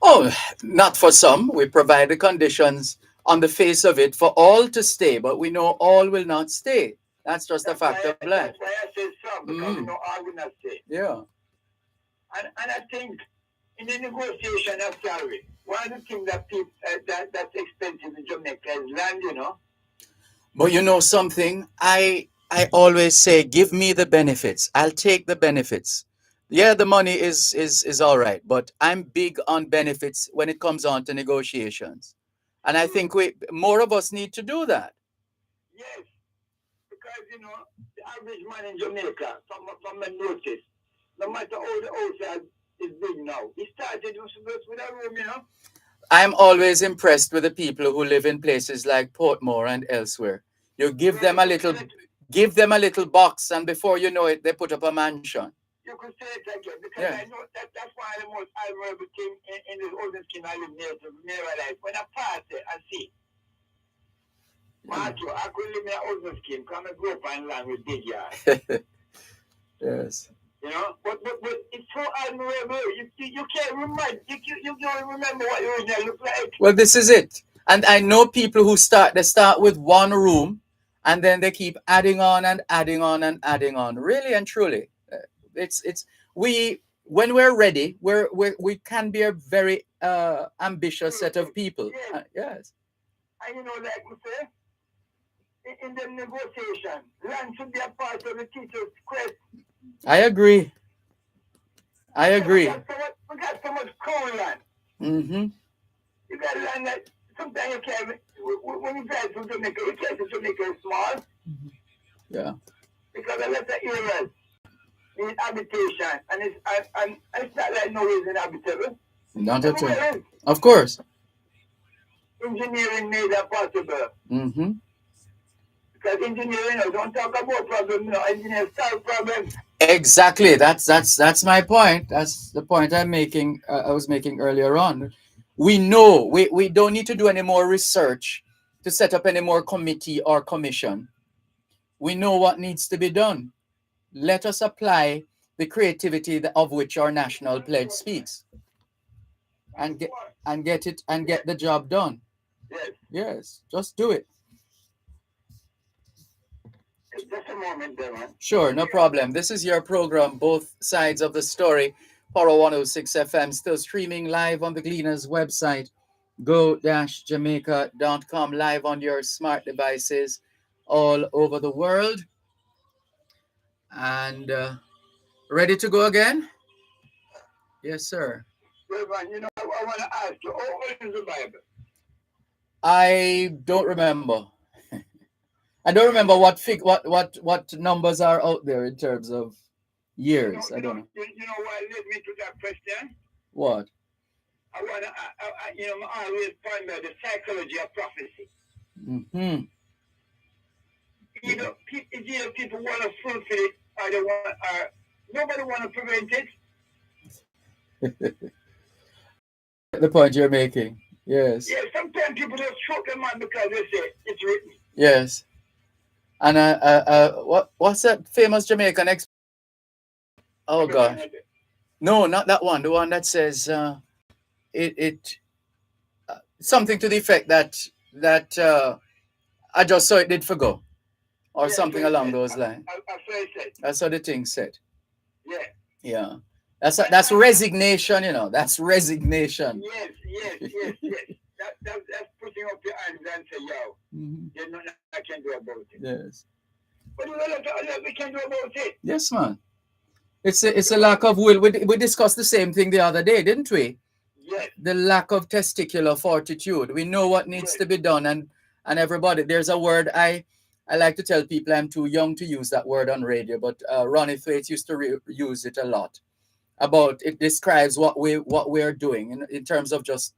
Oh, not for some. We provide the conditions on the face of it for all to stay, but we know all will not stay. That's just a fact of life. That's why I say some, because we know all will not stay. Yeah. And I think in the negotiation of salary, one of the things that people that's expensive in Jamaica is land, you know. But you know something? I always say, give me the benefits. I'll take the benefits. Yeah, the money is all right, but I'm big on benefits when it comes on to negotiations. And I think more of us need to do that. Yes, because you know the average man in Jamaica, from my notice, no matter how the outside is big now, he started with a room, you know. I'm always impressed with the people who live in places like Portmore and elsewhere. You give them a little box, and before you know it, they put up a mansion. You could say it again, because I know that's one of the most admirable things in this olden skin I live near life. When I pass it, I see. Marco, I could live in an olden skin, come and grow up on land with big yard. Yes. You know, but it's so admirable. You can't remember. You don't remember what it originally looked like. Well, this is it. And I know people who start with one room, and then they keep adding on and adding on and adding on. Really and truly, when we're ready, we can be a very ambitious set of people. Yes. And you know, like we say, in the negotiation, land should be a part of the teacher's quest. I agree. We got so much coal land. Mm-hmm. You got land that sometimes you can't. When you drive to Jamaica, you can't see Jamaica small. Mm-hmm. Yeah. Because a lot of areas need habitation, and it's not like no is inhabitable. Not at all. Of course. Engineering made that possible. Mm-hmm. Because engineering, don't talk about problems, engineers solve problems. Exactly. That's my point. That's the point I'm making. I was making earlier on. We know we don't need to do any more research to set up any more committee or commission. We know what needs to be done. Let us apply the creativity of which our national pledge speaks, and get the job done. Yes. Yes. Just do it. Just a moment, Dervan. Sure, no problem. This is your program, Both Sides of the Story, Power 106 FM, still streaming live on the Gleaners website, go-jamaica.com, live on your smart devices all over the world. And ready to go again? Yes, sir. Dervan, I want to ask you, how old is the Bible? I don't remember. I don't remember what numbers are out there in terms of years. I don't know. You know what led me to that question? What? I want to, I always find out the psychology of prophecy. Mm-hmm. Either people want to fulfill it, or they want, nobody want to prevent it. The point you're making. Yes. Yeah, sometimes people just choke them on because they say it's written. Yes. And what's that famous Jamaican Oh gosh. No, not that one. The one that says something to the effect that I just saw it did forgo, or something along those lines. That's what the thing said. Yeah. Yeah. That's resignation, That's resignation. Yes. That's putting up your hands and say, yo, there's nothing I can do about it. Yes. But there's nothing we can do about it. Yes, man. It's a lack of will. We discussed the same thing the other day, didn't we? Yes. The lack of testicular fortitude. We know what needs to be done, and everybody. There's a word I like to tell people. I'm too young to use that word on radio, but Ronnie Thwaites used to use it a lot. About it describes what we are doing in terms of just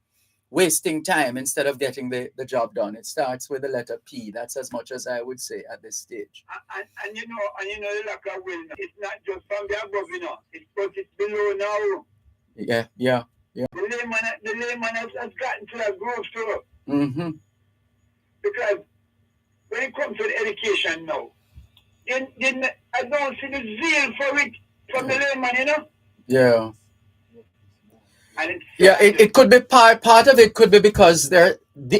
wasting time instead of getting the job done. It starts with the letter P. That's as much as I would say at this stage. And the lack of will, it's not just from the above, it's below now. Yeah. The layman has gotten to that groove too. Mm-hmm. Because when it comes to the education now, I don't see the zeal for it from the layman, Yeah. And it could be part of it could be because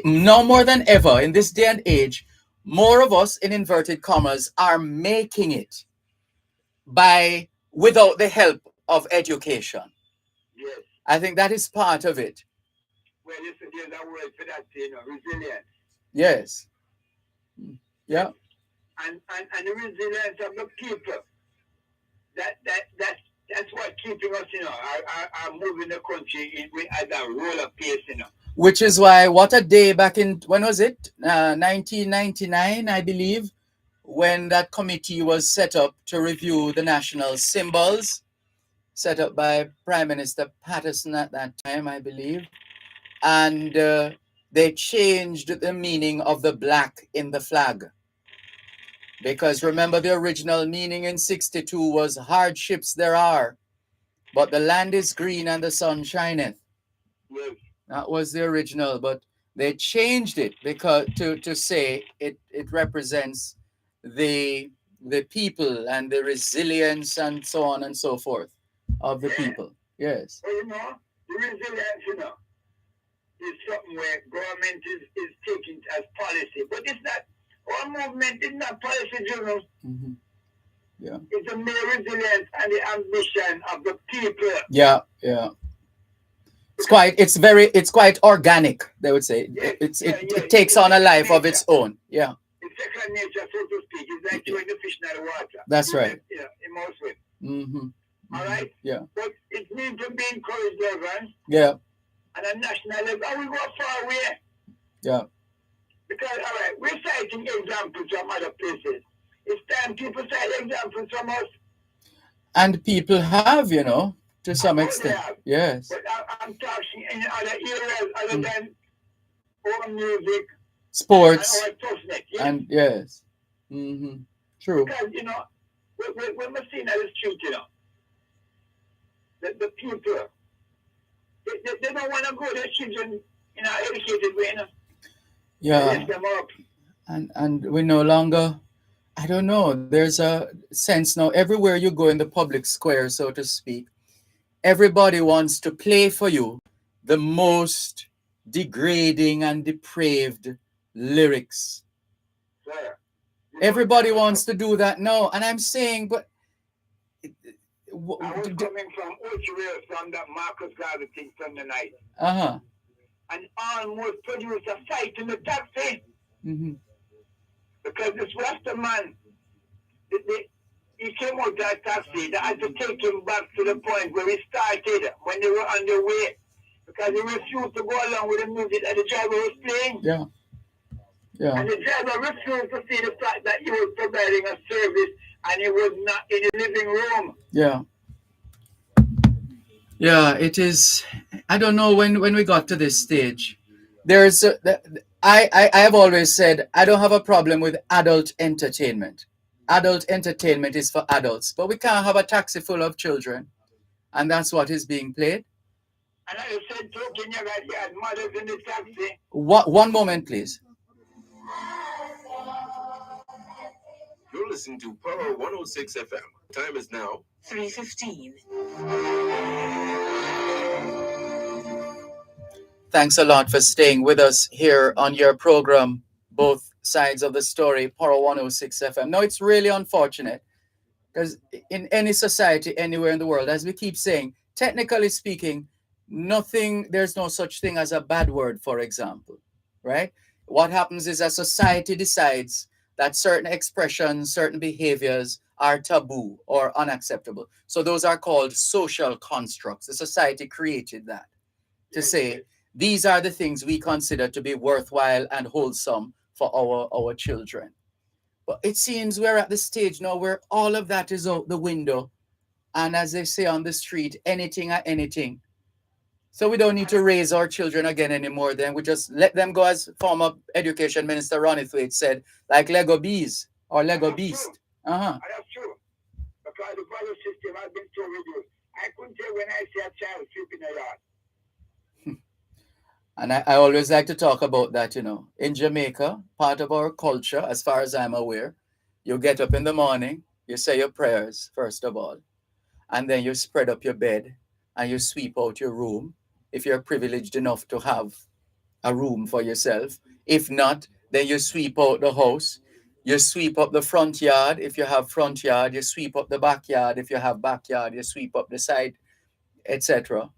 no more than ever in this day and age, more of us in inverted commas are making it without the help of education. Yes. I think that is part of it. Well, listen, there's a word for that, resilience. Yes. Yeah. And the resilience of the people. That's what keeping us, are moving the country at a roller pace, Which is why, what a day back in, when was it? 1999, I believe, when that committee was set up to review the national symbols, set up by Prime Minister Patterson at that time, I believe. And they changed the meaning of the black in the flag. Because remember, the original meaning in 62 was hardships there are, but the land is green and the sun shineth. Yes. That was the original, but they changed it because to say it represents the people and the resilience and so on and so forth of the people. Yes. Well, the resilience, is something where government is taking as policy, but it's not. Our movement is not policy driven. Mm-hmm. Yeah. It's the mere resilience and the ambition of the people. Yeah. It's quite organic, they would say. Yes, it takes on a life of its own. Yeah. It's second nature, so to speak. It's like throwing the fish in the water. That's right. In most ways. Mm-hmm. All right? Yeah. But it needs to be encouraged, Dervan. Yeah. And a national level. And we go far away. Yeah. Because, all right, we're citing examples from other places. It's time people cite examples from us. And people have, to some extent. Yes. But I'm talking in other areas other than our music, sports, and our toughness. Yes? And yes. Mm-hmm. True. Because, when we're seeing on the street, the people, they don't want to go to their children in an educated way, Yeah. They lift them up. And we no longer, I don't know, there's a sense now everywhere you go in the public square, so to speak, everybody wants to play for you the most degrading and depraved lyrics. Sir, Everybody wants to do that now. And I'm saying, but I was coming from Ochiwell from that Marcus Garvey thing from the night. Uh-huh. And almost produced a fight in the taxi. Mm-hmm. Because this Rasta man, he came out that taxi. They had to take him back to the point where he started when they were on their way. Because he refused to go along with the music that the driver was playing. Yeah. Yeah. And the driver refused to see the fact that he was providing a service and he was not in the living room. Yeah. Yeah, it is. I don't know when we got to this stage. I have always said I don't have a problem with adult entertainment. Adult entertainment is for adults, but we can't have a taxi full of children, and that's what is being played. And I said, talking about you had mothers in the taxi. One moment, please. You're listening to Power 106 FM. Time is now 3:15. Thanks a lot for staying with us here on your program, Both Sides of the Story, Power 106 FM. Now, it's really unfortunate because in any society, anywhere in the world, as we keep saying, technically speaking, there's no such thing as a bad word, for example, right? What happens is a society decides that certain expressions, certain behaviors are taboo or unacceptable. So those are called social constructs. The society created that to say, these are the things we consider to be worthwhile and wholesome for our children. But it seems we're at the stage now where all of that is out the window. And as they say on the street, anything or anything. So we don't need to raise our children again anymore. Then we just let them go, as former education minister Ronnie Thwaite said, like Lego bees or Lego beast. That's true. Because the value system has been so reduced. I couldn't tell when I see a child sweeping a yard. And I always like to talk about that, In Jamaica, part of our culture, as far as I'm aware, you get up in the morning, you say your prayers, first of all, and then you spread up your bed and you sweep out your room if you're privileged enough to have a room for yourself. If not, then you sweep out the house. You sweep up the front yard if you have front yard. You sweep up the backyard if you have backyard. You sweep up the side, etc.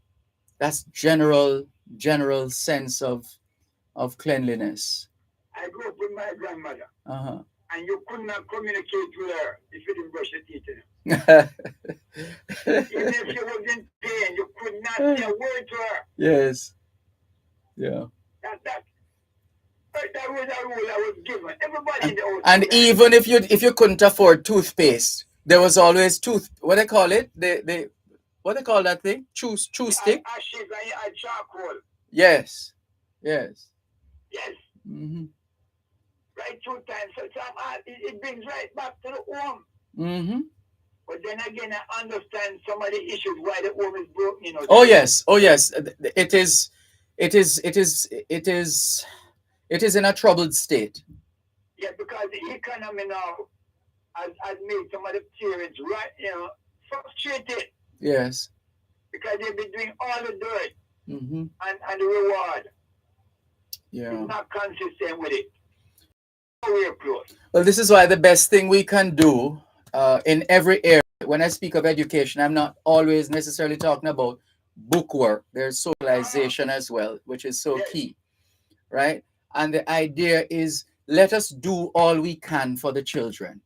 That's general sense of cleanliness. I grew up with my grandmother, Uh-huh. and you could not communicate with her if you didn't brush your teeth. Even if you was in pain, you could not say a word to her. Yes. Yeah. That was a rule that was given. Everybody in the house. And even if you couldn't afford toothpaste, there was always what they call it? What they call that thing? Chew stick? Ashes and charcoal. Yes. Yes. Mm-hmm. Right 2 times. So it brings right back to the home. Mm-hmm. But then again, I understand some of the issues why the home is broken. Oh yes. It is in a troubled state. Yeah, because the economy now has made some of the parents frustrated. Yes. Because they've been doing all the dirt. Mm-hmm. And the reward. Yeah. It's not consistent with it. Well, this is why the best thing we can do in every area, when I speak of education, I'm not always necessarily talking about bookwork. There's socialization as well, which is so key, right? And the idea is, let us do all we can for the children,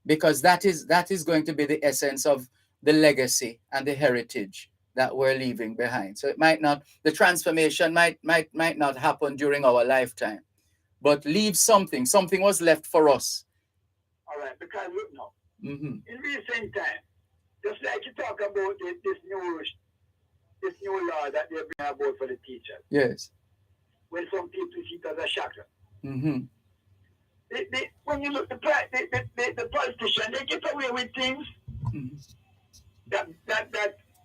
because that is going to be the essence of the legacy and the heritage that we're leaving behind. So the transformation might not happen during our lifetime, but leave something. Something was left for us. All right, because look now, in recent time, just like you talk about this new law that they bring about for the teachers. Yes. When some people see it as a shocker. Mm-hmm. When you look, the politicians, they get away with things that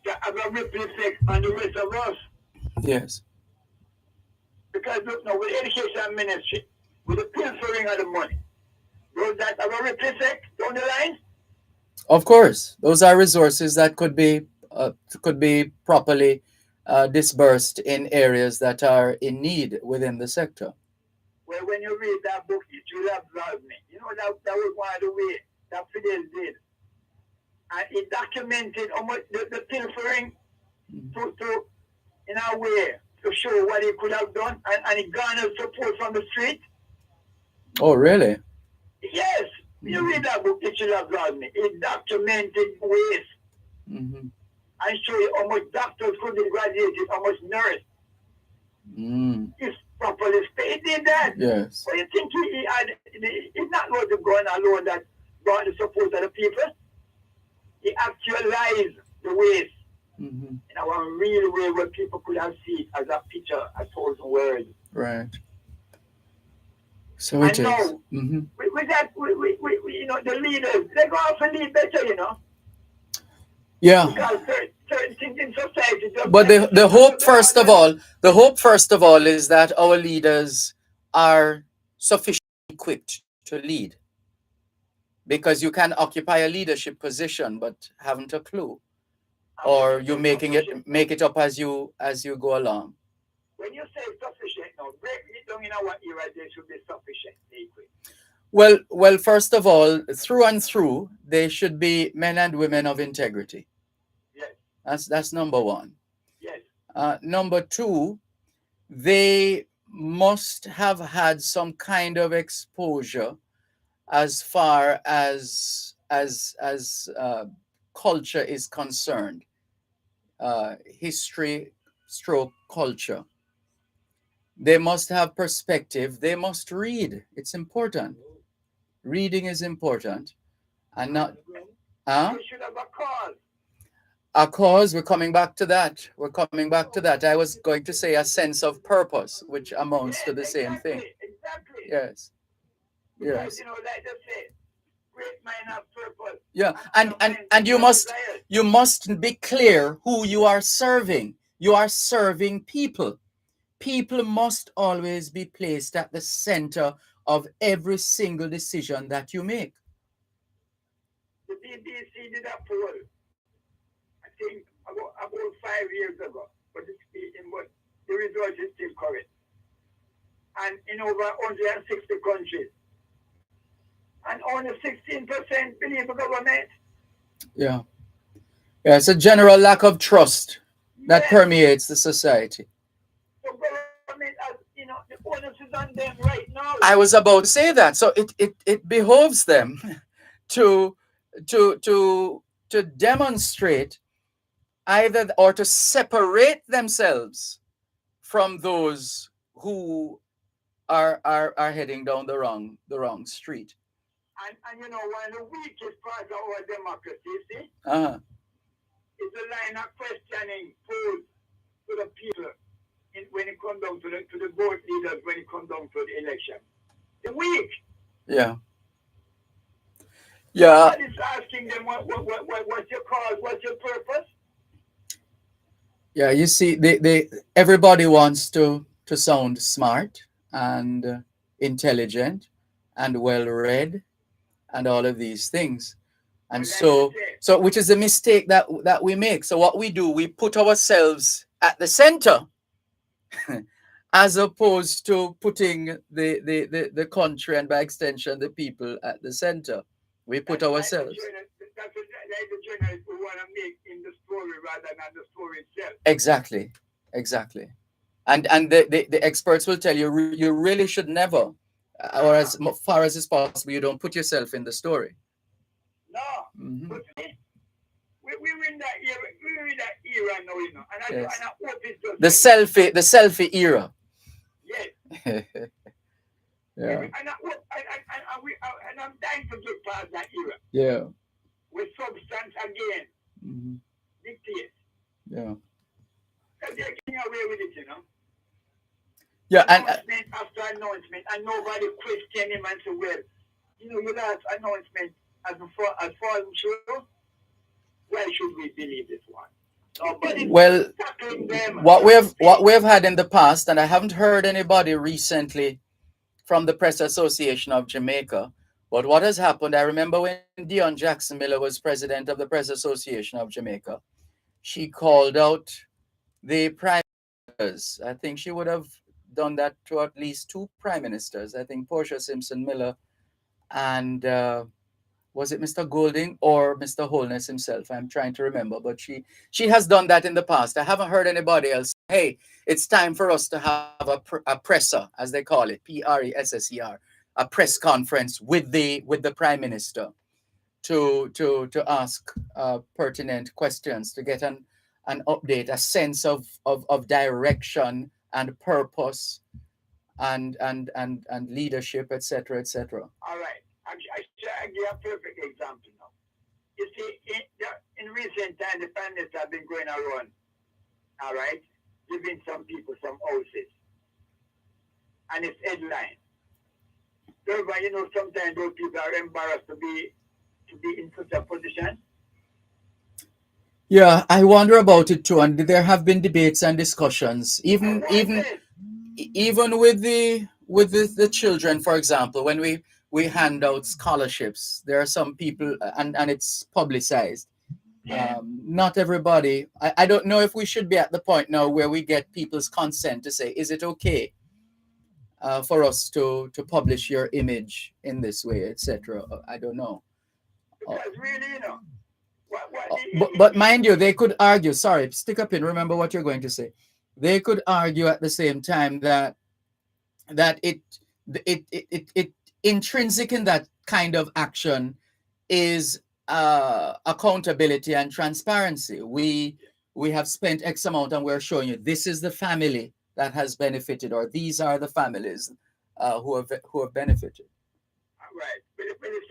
have a ripple effect on the rest of us. Yes. Because look now, with the education ministry, with the pilfering of the money, will that have a ripple effect down the line? Of course, those are resources that could be properly disbursed in areas that are in need within the sector. Well, when you read that book, it will absorb me. That was one of the ways that Fidel did. And it documented how much the pilfering to in a way to show what he could have done, and it garnered support from the street. Oh, really? Yes. You read that book, it will absorb me. It documented ways and show you how much doctors could be graduated, how much nurse. It's properly stated that. Yes. But you think he had, it's not what the gun alone that brought the support of the people. He actualized the ways in a real way where people could have seen it as a picture, a thousand words. Right. So it is. Now, with that, the leaders, they go off and lead better, Yeah. Because certain things in society. But the hope first of all is that our leaders are sufficiently equipped to lead. Because you can occupy a leadership position but haven't a clue, or you're make it up as you go along. When you say sufficient, now break it down in our era. They should be sufficient. Well, first of all, through and through, they should be men and women of integrity. Yes. That's number one. Yes. Number two, they must have had some kind of exposure as far as culture is concerned, history stroke culture. They must have perspective. They must read. It's important. Reading is important, and not. You should have a cause. A cause, we're coming back to that. We're coming back to that. I was going to say a sense of purpose, which amounts to the same thing. Exactly. Yes. Because, Yes. like they say, great mind have purpose. Yeah. And you must be clear who you are serving. You are serving people. People must always be placed at the center of every single decision that you make. The BBC did a poll, I think, about 5 years ago, but the result is still correct. And in over 160 countries. And only 16% believe the government. Yeah. Yeah, it's a general lack of trust that Yes. permeates the society. So government, as the onus is on them right now. I was about to say that. So it behoves them to to demonstrate either or to separate themselves from those who are heading down the wrong street. And one of the weakest parts of our democracy, see, Uh-huh. is the line of questioning posed to the people when it comes down to the board leaders, when it comes down to the election. The weak. Yeah. Yeah. Nobody's asking them what's your cause, what's your purpose. Yeah, you see, they everybody wants to sound smart and intelligent and well read and all of these things. And so which is a mistake that we make. So what we do, we put ourselves at the center as opposed to putting the country and by extension the people at the center. We put ourselves. That's the journalist we want to make in the story rather than the story itself. Exactly. And the experts will tell you you really should never, or as far as is possible, you don't put yourself in the story. No. Mm-hmm. But see, we're in that era. We're in that era now, and Yes. I hope it's just The selfie era. Yes. Yeah. And I'm dying to get past that era. Yeah. With substance again. Mm-hmm. Dictate. Yeah. Because they're getting away with it, Yeah, announcement after announcement, and nobody question him and say, well, your last announcement as far as true, why should we believe this one? Nobody tackling them. what we have had in the past, and I haven't heard anybody recently from the Press Association of Jamaica, but what has happened, I remember when Dion Jackson Miller was president of the Press Association of Jamaica, she called out the prime ministers. I think she would have done that to at least two prime ministers. I think Portia Simpson Miller and was it Mr. Golding or Mr. Holness himself? I'm trying to remember, but she has done that in the past. I haven't heard anybody else. Hey, it's time for us to have a presser, as they call it, PRESSER, a press conference with the prime minister to ask pertinent questions, to get an update, a sense of direction and purpose and leadership, etc., etc. All right. I give a perfect example now. You see, in recent times, the prime minister have been going around, all right, giving some people some houses. And it's headline. Dervan, sometimes those people are embarrassed to be in such a position. Yeah, I wonder about it too. And there have been debates and discussions, even with the children, for example, when we hand out scholarships, there are some people, and it's publicized. Not everybody. I don't know if we should be at the point now where we get people's consent to say, is it okay for us to publish your image in this way, etc. I don't know. Because really, But mind you, they could argue. Sorry, stick up in. Remember what you're going to say. They could argue at the same time that it intrinsic in that kind of action is accountability and transparency. We have spent X amount and we're showing you this is the family that has benefited, or these are the families who have benefited. Right. But it's